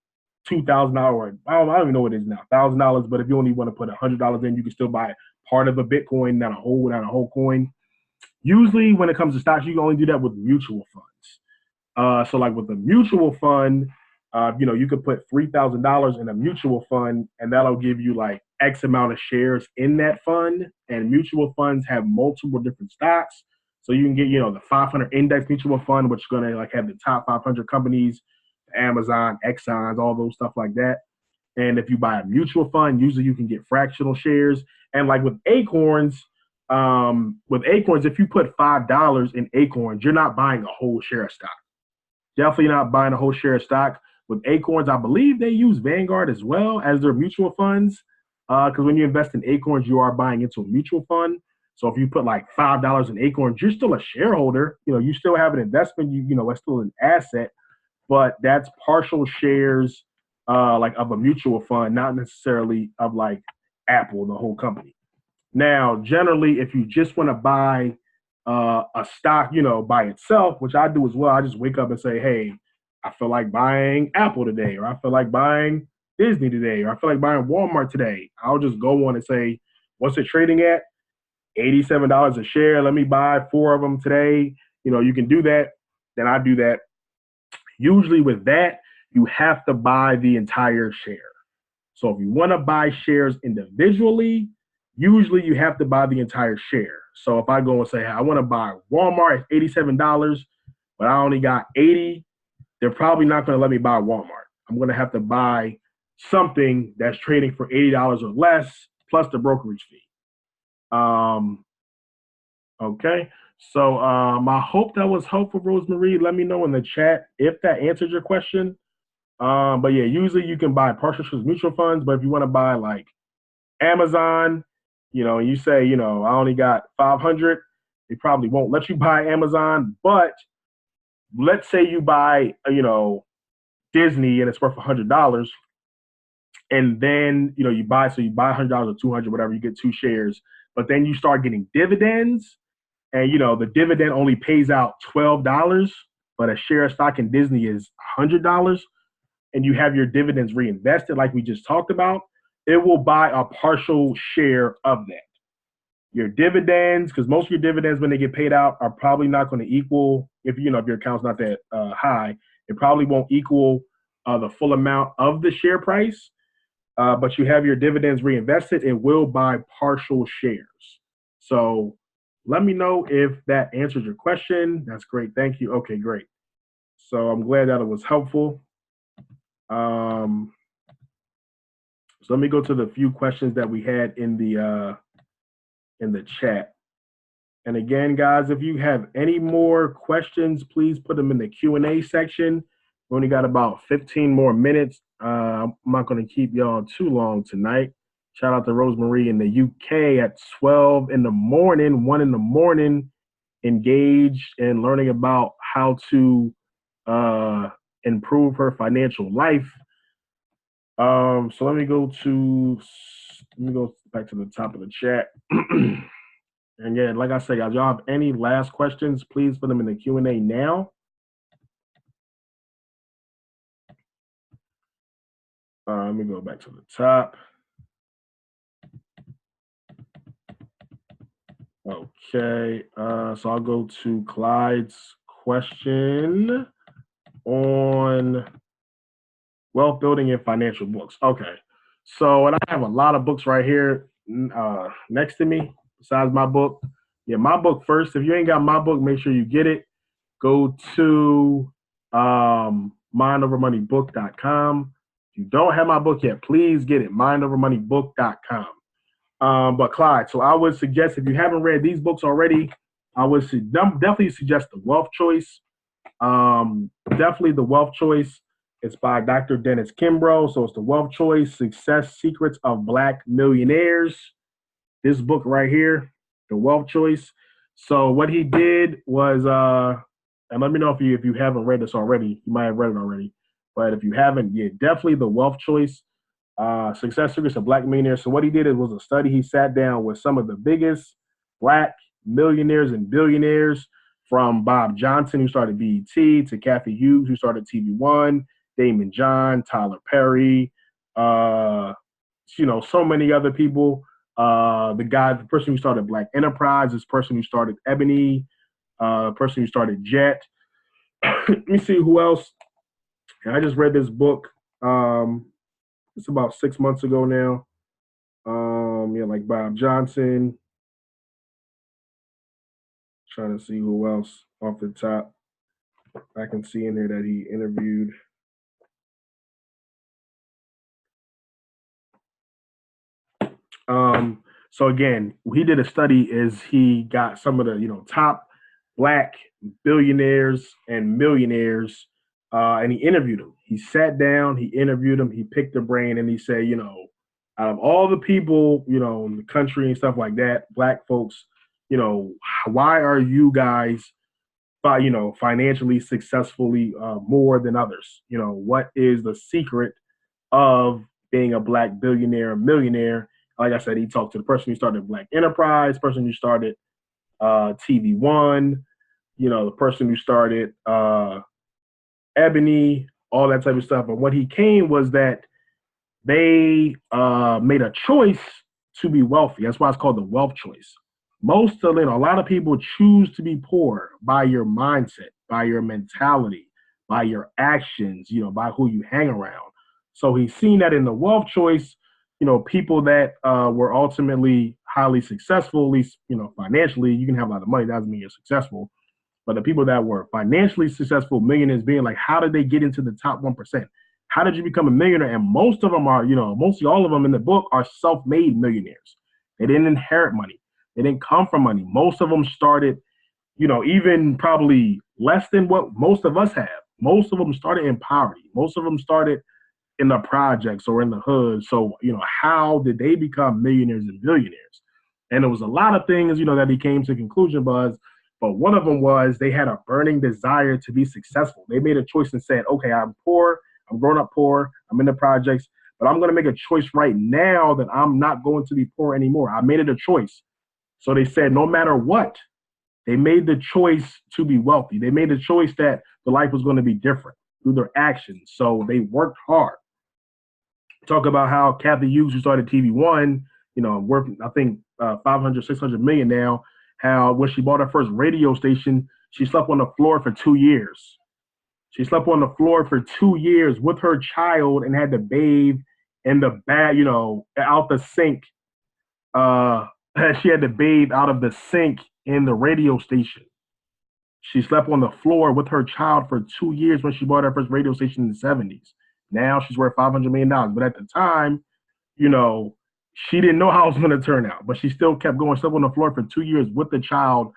$2,000. I don't even know what it is now, $1,000. But if you only want to put $100 in, you can still buy part of a Bitcoin, not a whole coin. Usually, when it comes to stocks, you can only do that with mutual funds. So like with a mutual fund, you could put $3,000 in a mutual fund, and that'll give you like X amount of shares in that fund. And mutual funds have multiple different stocks, so you can get the 500 index mutual fund, which is gonna like have the top 500 companies, Amazon, Exxon's, all those stuff like that. And if you buy a mutual fund, usually you can get fractional shares. And like with Acorns, if you put $5 in Acorns, you're not buying a whole share of stock. Definitely not buying a whole share of stock. With Acorns, I believe they use Vanguard as well as their mutual funds. Because when you invest in Acorns, you are buying into a mutual fund. So if you put like $5 in Acorns, you're still a shareholder. You still have an investment. It's still an asset, but that's partial shares, like of a mutual fund, not necessarily of like Apple, the whole company. Now, generally, if you just want to buy a stock, by itself, which I do as well, I just wake up and say, hey, I feel like buying Apple today, or I feel like buying Disney today, or I feel like buying Walmart today. I'll just go on and say, what's it trading at? $87 a share. Let me buy 4 of them today. You can do that. Then I do that. Usually with that, you have to buy the entire share. So if you want to buy shares individually, usually you have to buy the entire share. So if I go and say, hey, I want to buy Walmart at $87, but I only got 80, they're probably not going to let me buy Walmart. I'm going to have to buy something that's trading for $80 or less, plus the brokerage fee. Okay. So I hope that was helpful, Rosemarie. Let me know in the chat if that answered your question. But yeah, usually you can buy partial shares mutual funds, but if you want to buy like Amazon, you say, I only got 500, they probably won't let you buy Amazon. But let's say you buy, Disney and it's worth $100, and then you buy $100 or 200, whatever, you get two shares, but then you start getting dividends, and the dividend only pays out $12, but a share of stock in Disney is $100, and you have your dividends reinvested, like we just talked about, it will buy a partial share of that. Your dividends, because most of your dividends when they get paid out are probably not going to equal, if if your account's not that high, it probably won't equal the full amount of the share price. But you have your dividends reinvested, it will buy partial shares. So let me know if that answers your question. That's great. Thank you. Okay, great. So I'm glad that it was helpful. So let me go to the few questions that we had in the chat. And again, guys, if you have any more questions, please put them in the Q&A section. We only got about 15 more minutes. I'm not going to keep y'all too long tonight. Shout out to Rosemarie in the UK at 12 in the morning, 1 in the morning, engaged in learning about how to improve her financial life. So let me go back to the top of the chat. And yeah, like I said, guys, y'all have any last questions, please put them in the Q&A now. Let me go back to the top. Okay, so I'll go to Clyde's question on wealth building and financial books. Okay, so and I have a lot of books right here next to me besides my book. Yeah, my book first. If you ain't got my book, make sure you get it. Go to mindovermoneybook.com. If you don't have my book yet, please get it, mindovermoneybook.com. But Clyde, so I would suggest, if you haven't read these books already, I would definitely suggest The Wealth Choice. Definitely The Wealth Choice. It's by Dr. Dennis Kimbro. So it's The Wealth Choice, Success Secrets of Black Millionaires. This book right here, The Wealth Choice. So what he did was, and let me know if you haven't read this already. You might have read it already. But if you haven't, yeah, definitely The Wealth Choice. Success Secrets of Black Millionaires. So what he did was a study. He sat down with some of the biggest Black millionaires and billionaires, from Bob Johnson, who started BET, to Kathy Hughes, who started TV One, Damon John, Tyler Perry, so many other people. The person who started Black Enterprise, this person who started Ebony, person who started Jet. Let me see who else. I just read this book. It's about 6 months ago now. Like Bob Johnson. Trying to see who else off the top I can see in there that he interviewed. So again, he did a study. Is he got some of the top Black billionaires and millionaires, and he interviewed them. He sat down, he interviewed them, he picked their brain, and he said, out of all the people, in the country and stuff like that, Black folks, why are you guys, financially successfully more than others? What is the secret of being a Black billionaire or millionaire? Like I said, he talked to the person who started Black Enterprise, person who started TV One, the person who started Ebony, all that type of stuff. And what he came was that they made a choice to be wealthy. That's why it's called the wealth choice. A lot of people choose to be poor by your mindset, by your mentality, by your actions, by who you hang around. So he's seen that in the wealth choice, people that were ultimately highly successful, at least, financially. You can have a lot of money, that doesn't mean you're successful. But the people that were financially successful, millionaires, being like, how did they get into the top 1%? How did you become a millionaire? And most of them are, mostly all of them in the book are self-made millionaires. They didn't inherit money. They didn't come from money. Most of them started, even probably less than what most of us have. Most of them started in poverty. Most of them started in the projects or in the hood. So, how did they become millionaires and billionaires? And there was a lot of things, that he came to conclusion was, but one of them was they had a burning desire to be successful. They made a choice and said, okay, I'm poor, I'm growing up poor, I'm in the projects, but I'm going to make a choice right now that I'm not going to be poor anymore. I made it a choice. So they said, no matter what, they made the choice to be wealthy. They made the choice that the life was going to be different through their actions. So they worked hard. Talk about how Kathy Hughes, who started TV One, worth, I think, 500, 600 million now, how when she bought her first radio station, she slept on the floor for 2 years. She slept on the floor for 2 years with her child and had to bathe in the bag, out the sink. She had to bathe out of the sink in the radio station. She slept on the floor with her child for 2 years when she bought her first radio station in the 70s. Now she's worth $500 million. But at the time, she didn't know how it was going to turn out. But she still kept going, slept on the floor for 2 years with the child,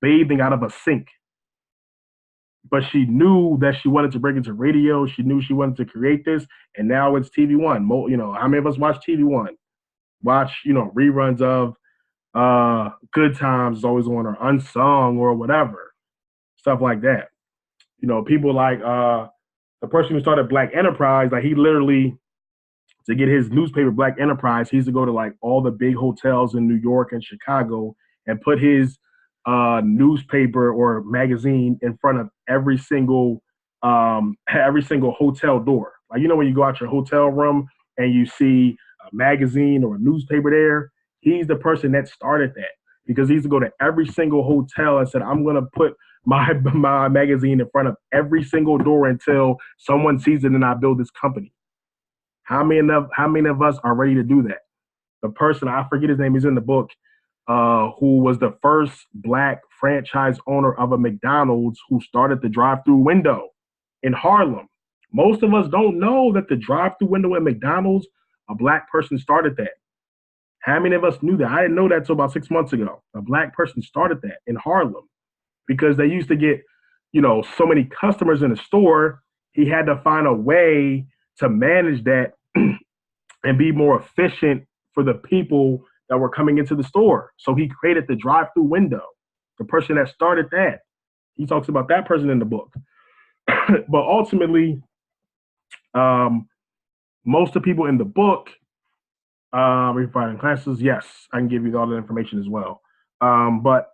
bathing out of a sink. But she knew that she wanted to break into radio. She knew she wanted to create this. And now it's TV One. How many of us watch TV One? Watch, reruns of Good Times is always on, or Unsung, or whatever. Stuff like that. People like the person who started Black Enterprise, like he literally, to get his newspaper Black Enterprise, he used to go to like all the big hotels in New York and Chicago and put his newspaper or magazine in front of every single hotel door. Like, when you go out your hotel room and you see a magazine or a newspaper there, he's the person that started that, because he used to go to every single hotel and said, I'm going to put my magazine in front of every single door until someone sees it and I build this company. How many of us are ready to do that? The person, I forget his name, he's in the book, who was the first Black franchise owner of a McDonald's, who started the drive-through window in Harlem. Most of us don't know that the drive-through window at McDonald's, a Black person started that. How many of us knew that? I didn't know that until about 6 months ago. A Black person started that in Harlem, because they used to get, so many customers in the store. He had to find a way to manage that and be more efficient for the people that were coming into the store. So he created the drive-through window. The person that started that, he talks about that person in the book. But ultimately, most of the people in the book, refining classes, yes, I can give you all the information as well. But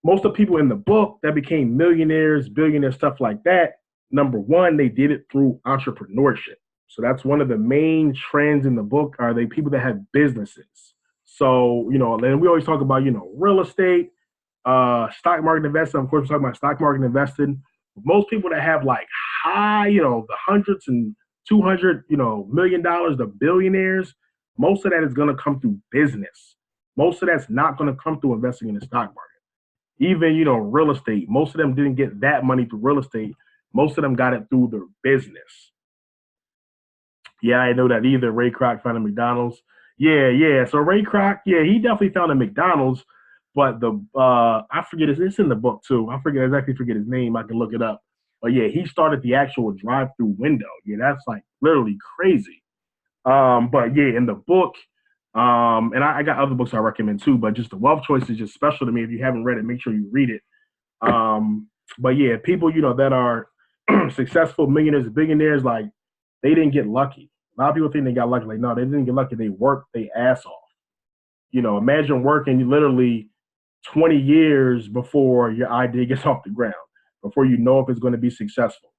most of the people in the book that became millionaires, billionaires, stuff like that, number one, they did it through entrepreneurship. So that's one of the main trends in the book, are they people that have businesses. So, and we always talk about, real estate, stock market investing. Of course, we're talking about stock market investing. Most people that have like high, the hundreds and 200, $1 million, the billionaires, most of that is going to come through business. Most of that's not going to come through investing in the stock market. Even, real estate, most of them didn't get that money through real estate. Most of them got it through their business. Yeah, I know that either. Ray Kroc found a McDonald's. Yeah. So Ray Kroc, he definitely found a McDonald's, but I forget it's in the book too. I exactly forget his name. I can look it up. But yeah, he started the actual drive-through window. Yeah, that's like literally crazy. But yeah, in the book, and I got other books I recommend too, but just The Wealth Choice is just special to me. If you haven't read it, make sure you read it. But yeah, people, that are successful millionaires, billionaires, like, they didn't get lucky. A lot of people think they got lucky. Like, no, they didn't get lucky. They worked their ass off. Imagine working literally 20 years before your idea gets off the ground, before you know if it's going to be successful.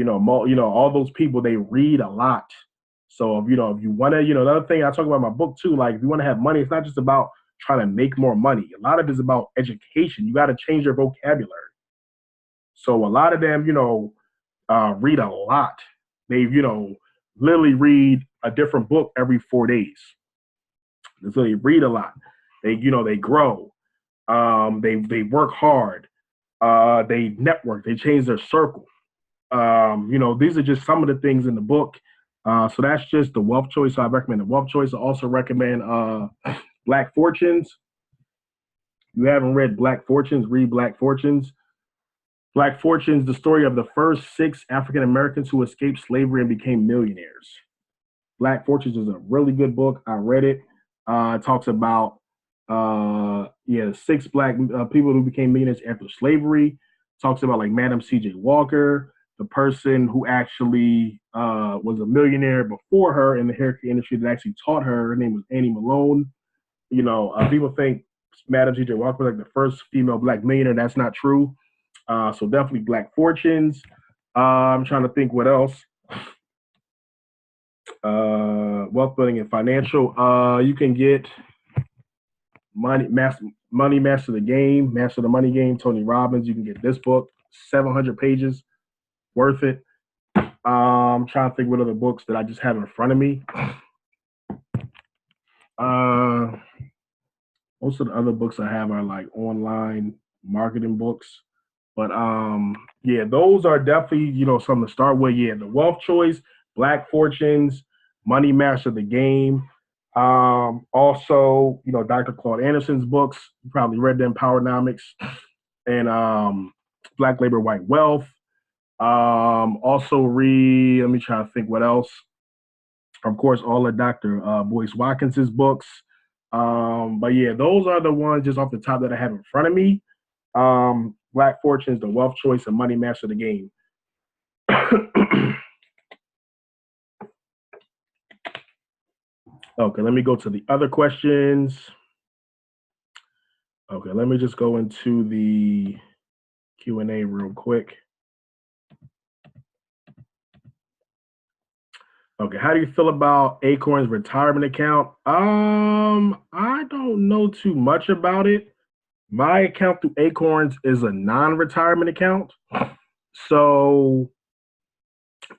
All those people, they read a lot. So if you want to, another thing I talk about in my book too, like, if you want to have money, it's not just about trying to make more money. A lot of it is about education. You got to change your vocabulary. So a lot of them, read a lot. They, literally read a different book every 4 days. So they read a lot. They, they grow. They work hard. They network. They change their circle. These are just some of the things in the book. So that's just The Wealth Choice. So I recommend The Wealth Choice. I also recommend Black Fortunes. If you haven't read Black Fortunes, read Black Fortunes. Black Fortunes, the story of the first 6 African Americans who escaped slavery and became millionaires. Black Fortunes is a really good book. I read it. It talks about 6 black people who became millionaires after slavery. Talks about like Madam C.J. Walker, the person who actually was a millionaire before her in the haircare industry that actually taught her. Her name was Annie Malone. People think Madam C.J. Walker was like the first female black millionaire. That's not true. So definitely Black Fortunes. I'm trying to think what else. Wealth building and financial. You can get Money Master the Game, Master the Money Game, Tony Robbins. You can get this book, 700 pages, worth it. I'm trying to think what other books that I just have in front of me. Most of the other books I have are like online marketing books. But those are definitely, something to start with. Yeah, The Wealth Choice, Black Fortunes, Money Master the Game. Also, Dr. Claude Anderson's books. You probably read them, Powernomics and Black Labor, White Wealth. Also read, let me try to think what else. Of course, all of Dr. Boyce Watkins's books. But yeah, those are the ones just off the top that I have in front of me. Black Fortunes, The Wealth Choice, and Money Master the Game. Okay, let me go to the other questions. Okay, let me just go into the Q&A real quick. Okay, how do you feel about Acorn's retirement account? I don't know too much about it. My account through Acorns is a non-retirement account. So,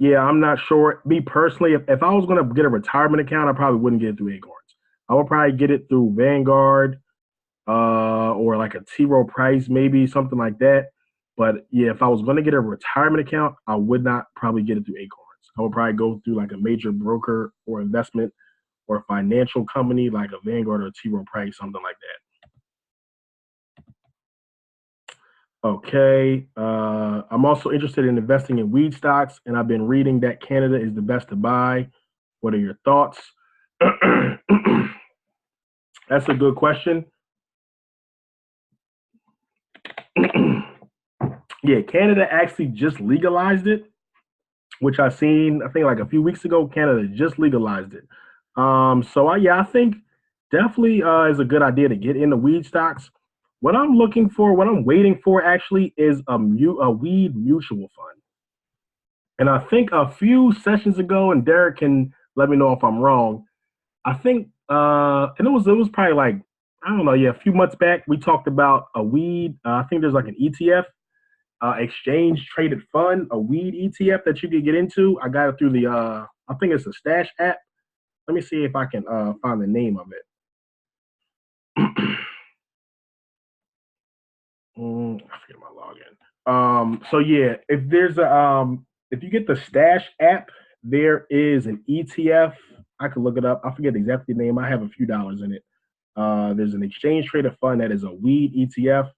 yeah, I'm not sure. Me personally, if I was going to get a retirement account, I probably wouldn't get it through Acorns. I would probably get it through Vanguard or like a T. Rowe Price, maybe something like that. But yeah, if I was going to get a retirement account, I would not probably get it through Acorns. I would probably go through like a major broker or investment or financial company like a Vanguard or T. Rowe Price, something like that. Okay. I'm also interested in investing in weed stocks, and I've been reading that Canada is the best to buy. What are your thoughts? That's a good question. Yeah, Canada actually just legalized it, which I think like a few weeks ago, Canada just legalized it. I think definitely is a good idea to get into weed stocks. What I'm waiting for actually is a weed mutual fund. And I think a few sessions ago, and Derek can let me know if I'm wrong. I think, and it was probably like, I don't know, yeah, a few months back, we talked about a weed. I think there's like an ETF, exchange traded fund, a weed ETF that you could get into. I got it through I think it's a Stash app. Let me see if I can find the name of it. I forget my login. So yeah, if you get the Stash app, there is an ETF. I could look it up. I forget exactly the name. I have a few dollars in it. There's an exchange traded fund that is a weed ETF.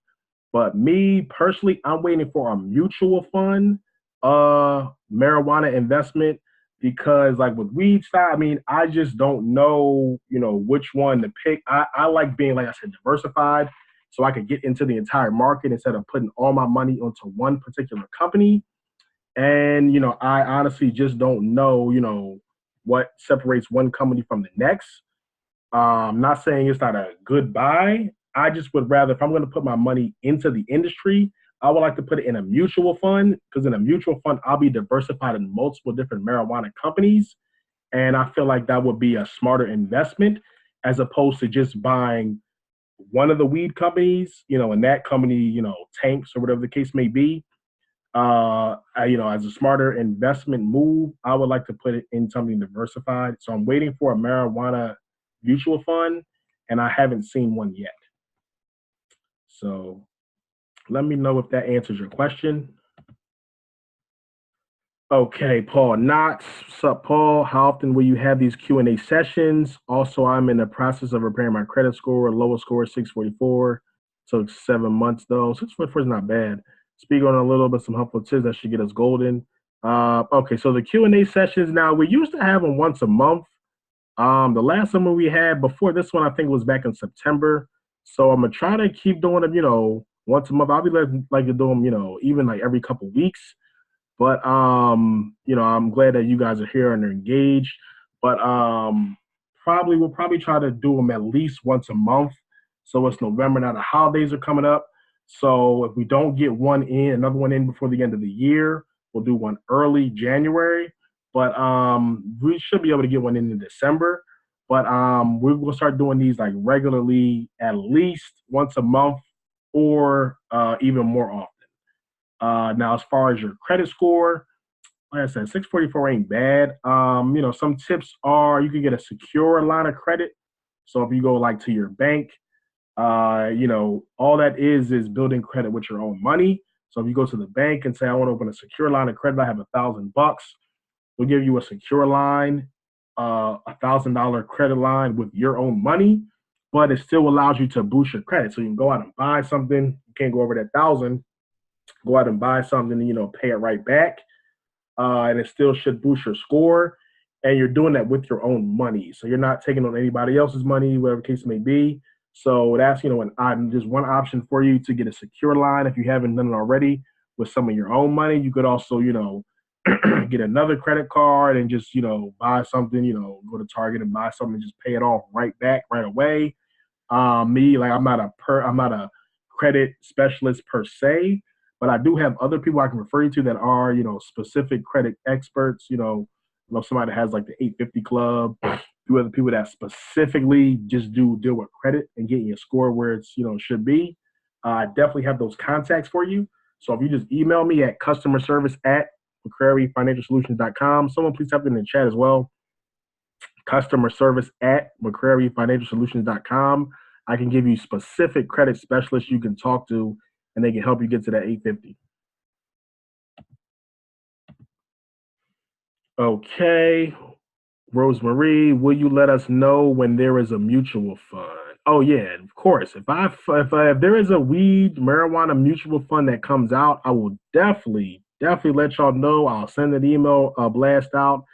But me personally, I'm waiting for a mutual fund marijuana investment because like with weed stock, I mean, I just don't know, which one to pick. I like being, like I said, diversified so I could get into the entire market instead of putting all my money onto one particular company. And, I honestly just don't know, what separates one company from the next. Not saying it's not a good buy. I just would rather, if I'm going to put my money into the industry, I would like to put it in a mutual fund because in a mutual fund, I'll be diversified in multiple different marijuana companies. And I feel like that would be a smarter investment as opposed to just buying one of the weed companies, and that company, tanks or whatever the case may be. As a smarter investment move, I would like to put it in something diversified. So I'm waiting for a marijuana mutual fund, and I haven't seen one yet. So let me know if that answers your question. Okay, Paul Knox. What's up, Paul? How often will you have these Q&A sessions? Also, I'm in the process of repairing my credit score. Lowest score is 644. So 7 months, though. 644 is not bad. speak on a little bit some helpful tips that should get us golden. Okay, so the Q&A sessions now, we used to have them once a month. The last one we had before this one, I think, was back in September. So I'm gonna try to keep doing them, once a month. I'll be like to do them, even like every couple weeks. But I'm glad that you guys are here and are engaged. But we'll probably try to do them at least once a month. So it's November now. The holidays are coming up. So if we don't get another one in before the end of the year, we'll do one early January. But we should be able to get one in December. But we will start doing these like regularly, at least once a month, or even more often. Now, as far as your credit score, like I said, 644 ain't bad. Some tips are you can get a secure line of credit. So if you go like to your bank, all that is building credit with your own money. So if you go to the bank and say, I want to open a secure line of credit, I have $1,000, we'll give you a secure line, $1,000 credit line with your own money, but it still allows you to boost your credit. So you can go out and buy something. You can't go over that 1,000. Go out and buy something and, pay it right back. And it still should boost your score. And you're doing that with your own money. So you're not taking on anybody else's money, whatever the case may be. So that's, just one option for you to get a secure line. If you haven't done it already with some of your own money, you could also, get another credit card and just, buy something, go to Target and buy something and just pay it off right back right away. I'm not a credit specialist per se, but I do have other people I can refer you to that are, specific credit experts, somebody that has like the 850 Club, a few other people that specifically just deal with credit and getting your score where it's, should be. I definitely have those contacts for you. So if you just email me at customerservice@McCraryFinancialSolutions.com. Someone please type it in the chat as well. Customerservice@McCraryFinancialSolutions.com. I can give you specific credit specialists you can talk to, and they can help you get to that 850. Okay. Rosemarie, will you let us know when there is a mutual fund? Oh yeah, of course. If there is a marijuana mutual fund that comes out, I will definitely let y'all know. I'll send an email blast out.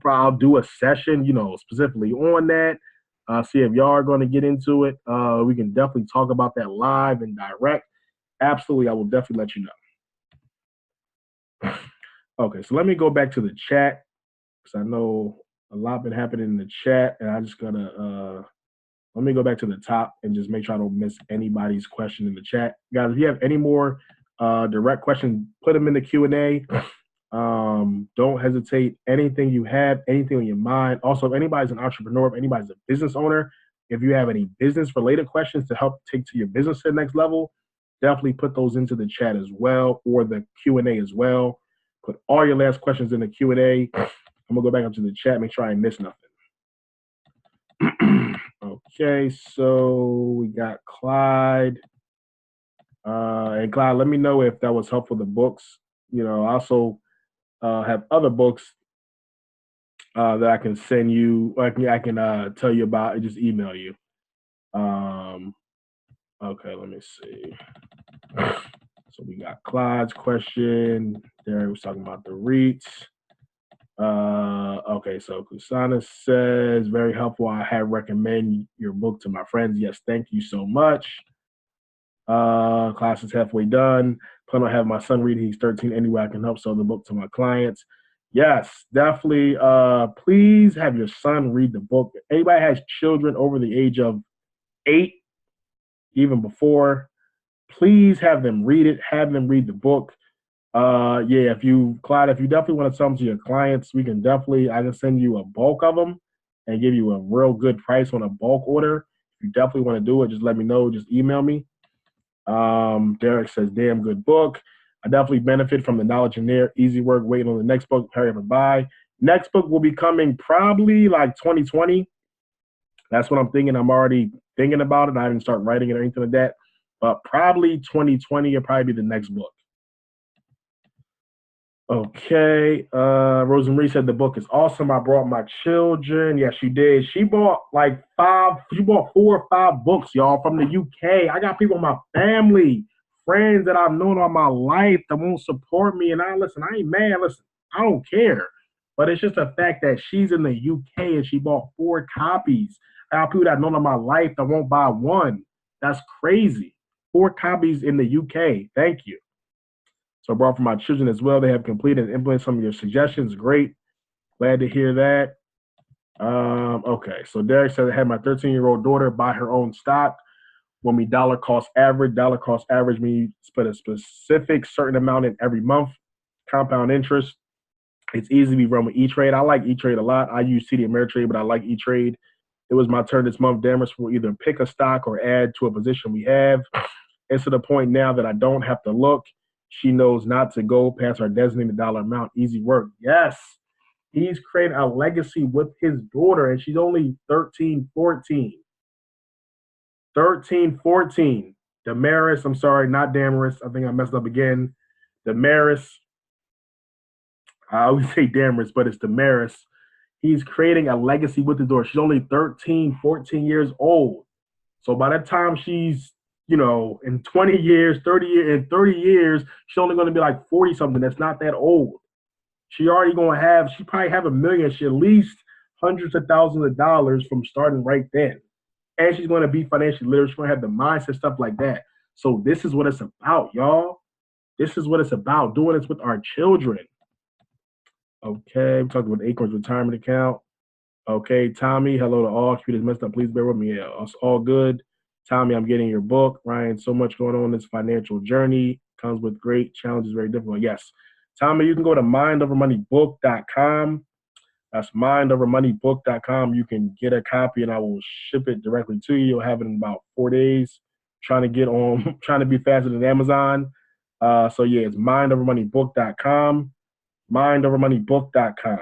I'll do a session, specifically on that. See if y'all are going to get into it. We can definitely talk about that live and direct. Absolutely, I will definitely let you know. Okay, so let me go back to the chat because I know a lot been happening in the chat, and I just gotta let me go back to the top and just make sure I don't miss anybody's question in the chat, guys. If you have any more direct questions, put them in the Q&A. Don't hesitate. Anything you have, anything on your mind. Also, if anybody's an entrepreneur, if anybody's a business owner, if you have any business related questions to help take to your business to the next level, definitely put those into the chat as well, or the Q&A as well. Put all your last questions in the Q&A. I'm gonna go back up to the chat, make sure I miss nothing. Okay, so we got Clyde. And Clyde, let me know if that was helpful, the books. I also have other books that I can send you, I can tell you about and just email you. Okay, let me see. So we got Clyde's question. Derek was talking about the REITs. Okay, so Kusana says, very helpful. I had recommend your book to my friends. Yes, thank you so much. Class is halfway done. Plan on having my son read it. He's 13 anyway. I can help sell the book to my clients. Yes, definitely. Please have your son read the book. If anybody has children over the age of 8, even before, please have them read it. Have them read the book. Clyde, if you definitely want to sell them to your clients, I can send you a bulk of them and give you a real good price on a bulk order. If you definitely want to do it, just let me know. Just email me. Derek says, damn good book. I definitely benefit from the knowledge in there. Easy work, waiting on the next book. Hurry up and buy. Next book will be coming probably like 2020. That's what I'm thinking. I'm already thinking about it. I didn't start writing it or anything like that. But probably 2020 will probably be the next book. Okay. Rosemarie said the book is awesome. I brought my children. Yes, she did. She bought like 4 or 5 books, y'all, from the UK. I got people in my family, friends that I've known all my life that won't support me. And I ain't mad. Listen, I don't care. But it's just the fact that she's in the UK and she bought 4 copies. I have people that I've known all my life that won't buy one. That's crazy. 4 copies in the UK. Thank you. So I brought for my children as well. They have completed and implemented some of your suggestions. Great. Glad to hear that. Okay, so Derek said I had my 13-year-old daughter buy her own stock. When we dollar cost average means put a specific certain amount in every month, compound interest. It's easy to be run with E-Trade. I like E-Trade a lot. I use TD Ameritrade, but I like E-Trade. It was my turn this month. Damaris will either pick a stock or add to a position we have. It's to the point now that I don't have to look. She knows not to go past our designated dollar amount. Easy work. Yes. He's creating a legacy with his daughter, and she's only 13, 14. 13, 14. Damaris, I'm sorry, not Damaris. I think I messed up again. Damaris. I always say Damaris, but it's Damaris. He's creating a legacy with his daughter. She's only 13, 14 years old. So by the time she's, in 20 years, 30 years, in 30 years, she's only going to be like 40 something. That's not that old. She probably have $1 million. She at least hundreds of thousands of dollars from starting right then. And she's going to be financially literate. She's going to have the mindset, stuff like that. So this is what it's about, y'all. This is what it's about, doing this with our children. Okay, we talked about Acorns retirement account. Okay, Tommy, hello to all. Computer's messed up. Please bear with me. Yeah, it's all good. Tommy, I'm getting your book. Ryan, so much going on. This financial journey comes with great challenges, very difficult. Yes. Tommy, you can go to mindovermoneybook.com. That's mindovermoneybook.com. You can get a copy and I will ship it directly to you. You'll have it in about 4 days. Trying to be faster than Amazon. So yeah, it's mindovermoneybook.com. Mindovermoneybook.com.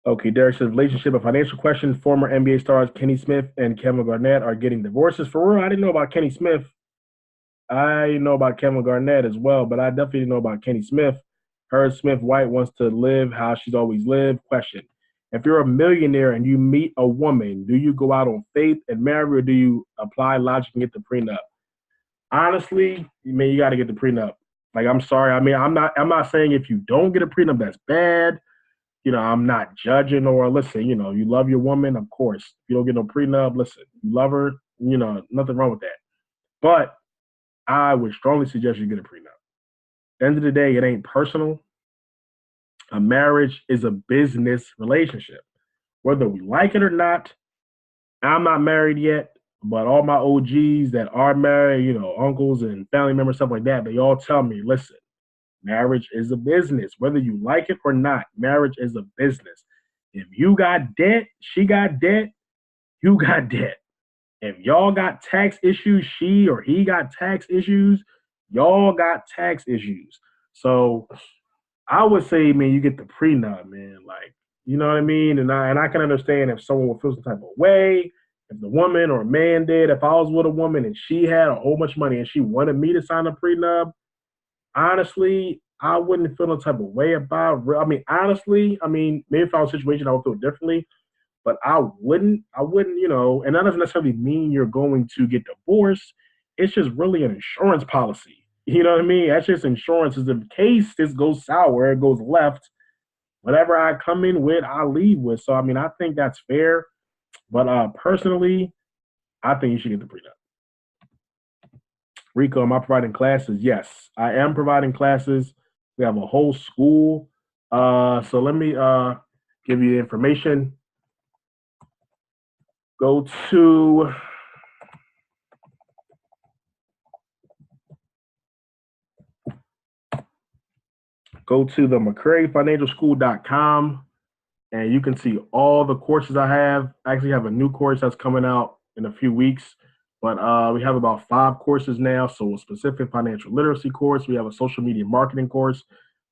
Okay, Derek says relationship, a financial question. Former NBA stars Kenny Smith and Kevin Garnett are getting divorces. For real, I didn't know about Kenny Smith. I know about Kevin Garnett as well, but I definitely know about Kenny Smith. Heard Smith White wants to live how she's always lived. Question. If you're a millionaire and you meet a woman, do you go out on faith and marry her, or do you apply logic and get the prenup? Honestly, you got to get the prenup. Like, I'm sorry. I'm not saying if you don't get a prenup, that's bad. I'm not judging or listen, you love your woman, of course. If you don't get no prenup, listen, you love her, nothing wrong with that. But I would strongly suggest you get a prenup. At the end of the day, it ain't personal. A marriage is a business relationship. Whether we like it or not, I'm not married yet, but all my OGs that are married, uncles and family members, stuff like that, they all tell me, listen, marriage is a business. Whether you like it or not, marriage is a business. If you got debt, she got debt, you got debt. If y'all got tax issues, she or he got tax issues, y'all got tax issues. So I would say, man, you get the prenup, man. Like, you know what I mean? And I can understand if someone would feel some type of way, if the woman or man did. If I was with a woman and she had a whole bunch of money and she wanted me to sign a prenup, honestly, I wouldn't feel no type of way about it. Honestly, maybe if I was in a situation, I would feel differently. But I wouldn't, and that doesn't necessarily mean you're going to get divorced. It's just really an insurance policy. You know what I mean? That's just insurance. Is in case this goes sour, it goes left, whatever I come in with, I leave with. So, I think that's fair. But personally, I think you should get the prenup. Rico, am I providing classes? Yes, I am providing classes. We have a whole school. So let me give you the information. Go to the McCraryFinancialSchool.com and you can see all the courses I have. I actually have a new course that's coming out in a few weeks, but we have about 5 courses now. So a specific financial literacy course. We have a social media marketing course.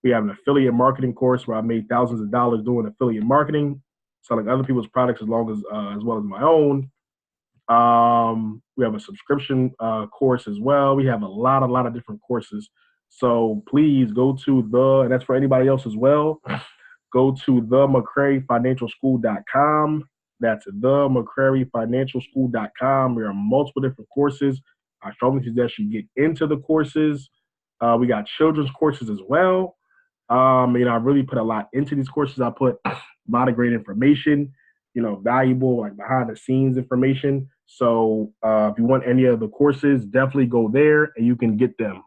We have an affiliate marketing course where I made thousands of dollars doing affiliate marketing, selling other people's products as well as my own. We have a subscription course as well. We have a lot of different courses. So please go to and that's for anybody else as well, go to themccraryfinancialschool.com. That's themccraryfinancialschool.com. There are multiple different courses. I strongly suggest you get into the courses. We got children's courses as well. I really put a lot into these courses. I put a lot of great information, valuable, like behind the scenes information. So if you want any of the courses, definitely go there and you can get them.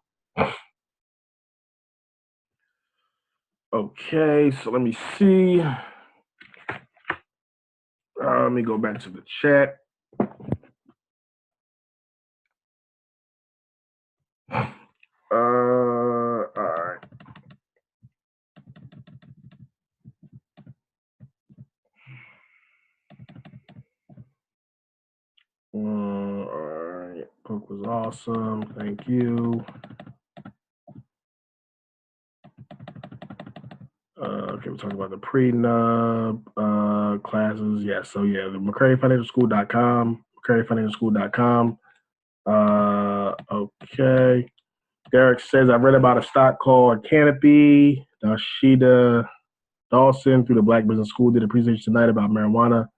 Okay, so let me see. Let me go back to the chat. All right. All right. Book was awesome. Thank you. Okay, we're talking about the pre-nub classes. Yeah, so yeah, the McCraryFinancialSchool.com, McCraryFinancialSchool.com. Okay. Derek says, I read about a stock called Canopy. Shida Dawson through the Black Business School did a presentation tonight about marijuana,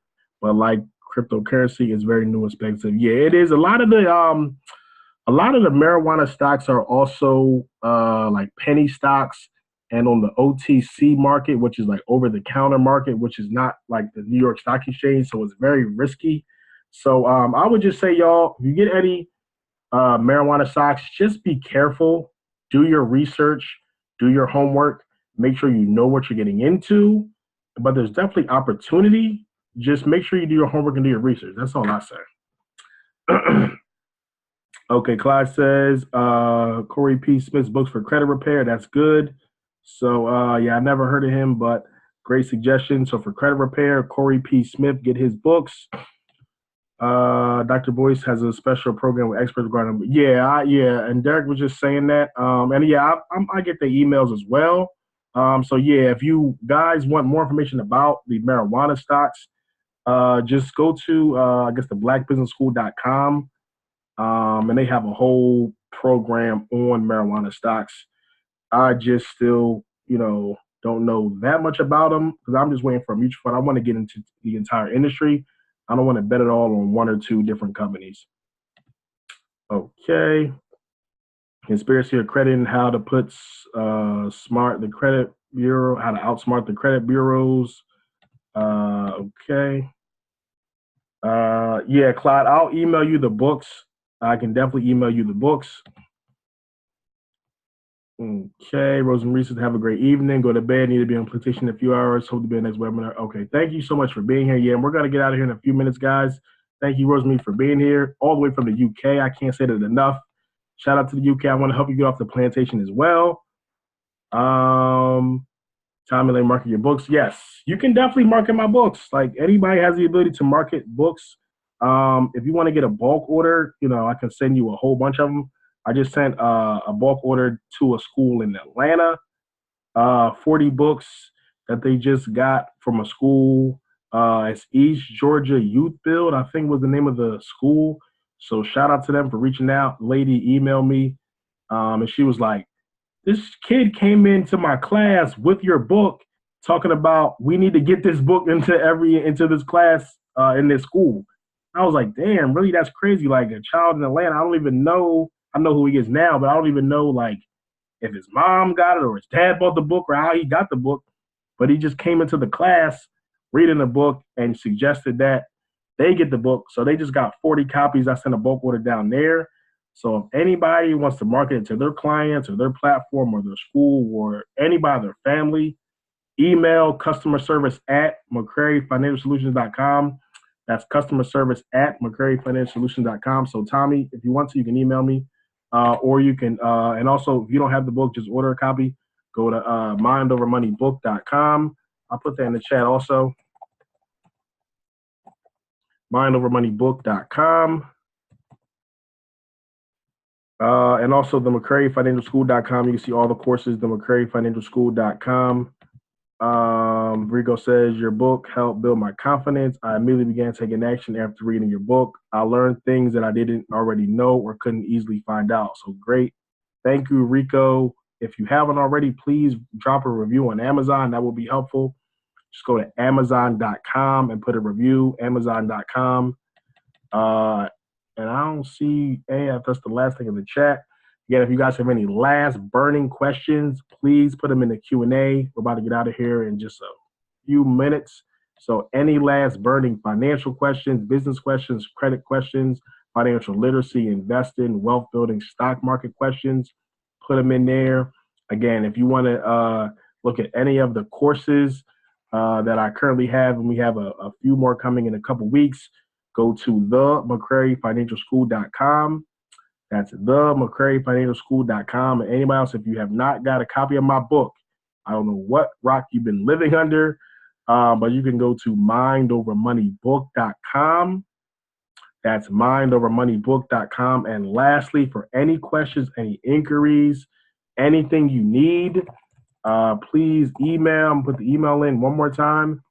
but like cryptocurrency, it's very new and expensive. Yeah, it is. A lot of the marijuana stocks are also like penny stocks, and on the OTC market, which is like over the counter market, which is not like the New York Stock Exchange, so it's very risky. So I would just say, y'all, if you get any marijuana stocks, just be careful, do your research, do your homework, make sure you know what you're getting into. But there's definitely opportunity. Just make sure you do your homework and do your research. That's all I say. Okay, Clyde says Corey P. Smith's books for credit repair. That's good. So yeah, I never heard of him, but great suggestion. So for credit repair, Corey P. Smith, get his books. Dr. Boyce has a special program with experts regarding. Yeah, and Derek was just saying that. And yeah, I get the emails as well. So yeah, if you guys want more information about the marijuana stocks, just go to I guess the blackbusinessschool.com. And they have a whole program on marijuana stocks. I just still, don't know that much about them because I'm just waiting for a mutual fund. I want to get into the entire industry. I don't want to bet it all on one or two different companies. Okay. Conspiracy of credit and how to put smart the credit bureau, how to outsmart the credit bureaus. Okay. Yeah, Clyde, I'll email you the books. I can definitely email you the books. Okay, Rose and Reese, have a great evening. Go to bed. Need to be on PlayStation in a few hours. Hope to be in the next webinar. Okay, thank you so much for being here. Yeah, and we're going to get out of here in a few minutes, guys. Thank you, Rosemary, for being here all the way from the UK. I can't say that enough. Shout out to the UK. I want to help you get off the plantation as well. Tommy Lane, market your books. Yes, you can definitely market my books. Like anybody has the ability to market books. If you want to get a bulk order, I can send you a whole bunch of them. I just sent a bulk order to a school in Atlanta, 40 books that they just got from a school. It's East Georgia Youth Build, I think was the name of the school. So shout out to them for reaching out. Lady emailed me, and she was like, this kid came into my class with your book talking about we need to get this book into this class in this school. I was like, damn, really? That's crazy. Like a child in Atlanta, I don't even know. I know who he is now, but I don't even know like if his mom got it or his dad bought the book or how he got the book. But he just came into the class reading the book and suggested that they get the book. So they just got 40 copies. I sent a bulk order down there. So if anybody wants to market it to their clients or their platform or their school or anybody, their family, email customer service at McCraryFinancialSolutions.com. That's customer service at McCraryFinancialSolutions.com. So Tommy, if you want to, you can email me. Or you can, and also if you don't have the book, just order a copy. Go to mindovermoneybook.com. I'll put that in the chat also. Mindovermoneybook.com. And also the McCraryFinancialSchool.com. You can see all the courses, the McCraryFinancialSchool.com. Rico says, your book helped build my confidence. I immediately began taking action after reading your book. I learned things that I didn't already know or couldn't easily find out. So great. Thank you, Rico. If you haven't already, please drop a review on Amazon. That will be helpful. Just go to Amazon.com and put a review, Amazon.com. And I don't see that's the last thing in the chat. Again, if you guys have any last burning questions, please put them in the Q&A. We're about to get out of here in just a few minutes. So any last burning financial questions, business questions, credit questions, financial literacy, investing, wealth building, stock market questions, put them in there. Again, if you want to look at any of the courses that I currently have, and we have a few more coming in a couple weeks, go to themccraryfinancialschool.com. That's themccraryfinancialschool.com. And anybody else, if you have not got a copy of my book, I don't know what rock you've been living under, but you can go to mindovermoneybook.com. That's mindovermoneybook.com. And lastly, for any questions, any inquiries, anything you need, please email. Put the email in one more time.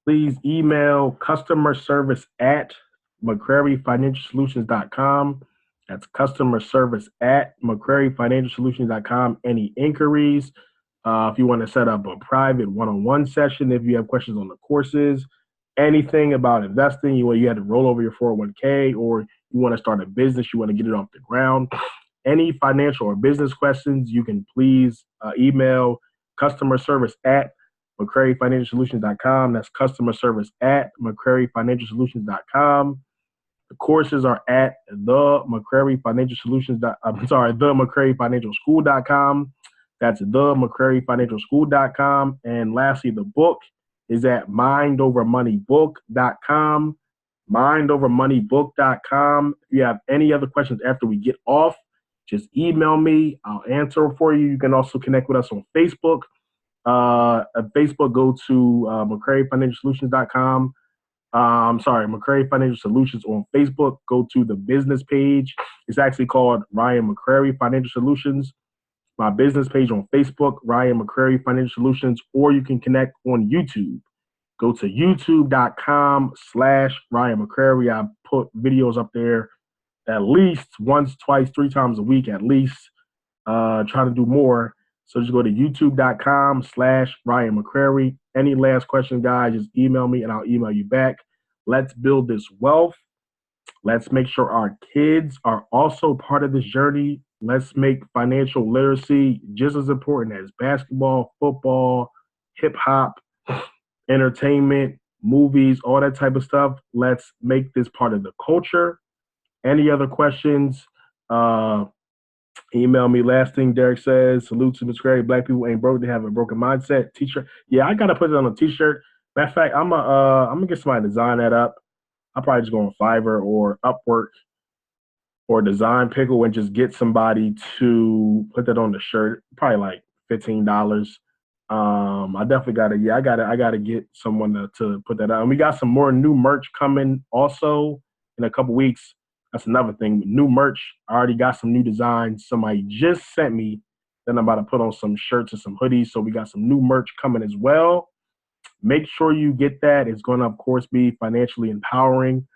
Please email customer service at McCraryFinancialSolutions.com. That's customer service at McCraryFinancialSolutions.com. Any inquiries, if you want to set up a private one-on-one session, if you have questions on the courses, anything about investing, you had to roll over your 401k, or you want to start a business, you want to get it off the ground, any financial or business questions, you can please email customer service at McCraryFinancialSolutions.com. That's customer service at McCraryFinancialSolutions.com. The courses are at the McCraryFinancialSchool.com. That's the McCraryFinancialSchool.com. And lastly, the book is at MindOverMoneyBook.com. MindOverMoneyBook.com. If you have any other questions after we get off, just email me. I'll answer for you. You can also connect with us on Facebook. Facebook, go to McCraryFinancialSolutions.com. McCrary Financial Solutions on Facebook. Go to the business page. It's actually called Ryan McCrary Financial Solutions. My business page on Facebook, Ryan McCrary Financial Solutions, or you can connect on YouTube. Go to youtube.com/Ryan McCrary. I put videos up there at least once, twice, 3 times a week at least. Try to do more. So just go to youtube.com/Ryan McCrary. Any last question, guys, just email me and I'll email you back. Let's build this wealth. Let's make sure our kids are also part of this journey. Let's make financial literacy just as important as basketball, football, hip hop, entertainment, movies, all that type of stuff. Let's make this part of the culture. Any other questions? Email me. Last thing Derek says, salute to Miss Gray. Black people ain't broke. They have a broken mindset. T-shirt. Yeah, I gotta put it on a T-shirt. Matter of fact, I'm gonna get somebody to design that up. I'll probably just go on Fiverr or Upwork or Design Pickle and just get somebody to put that on the shirt. Probably like $15. I definitely I gotta get someone to put that out. And we got some more new merch coming also in a couple weeks. That's another thing. New merch. I already got some new designs. Somebody just sent me. Then I'm about to put on some shirts and some hoodies. So we got some new merch coming as well. Make sure you get that. It's going to, of course, be financially empowering.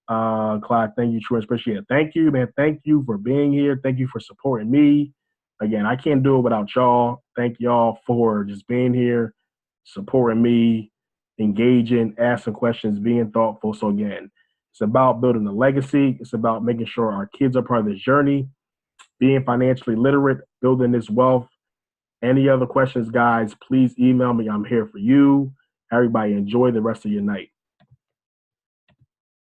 Clyde, thank you. True, appreciate it. Thank you, man. Thank you for being here. Thank you for supporting me. Again, I can't do it without y'all. Thank y'all for just being here, supporting me, engaging, asking questions, being thoughtful. So again, it's about building a legacy. It's about making sure our kids are part of this journey, being financially literate, building this wealth. Any other questions, guys, please email me. I'm here for you. Everybody enjoy the rest of your night.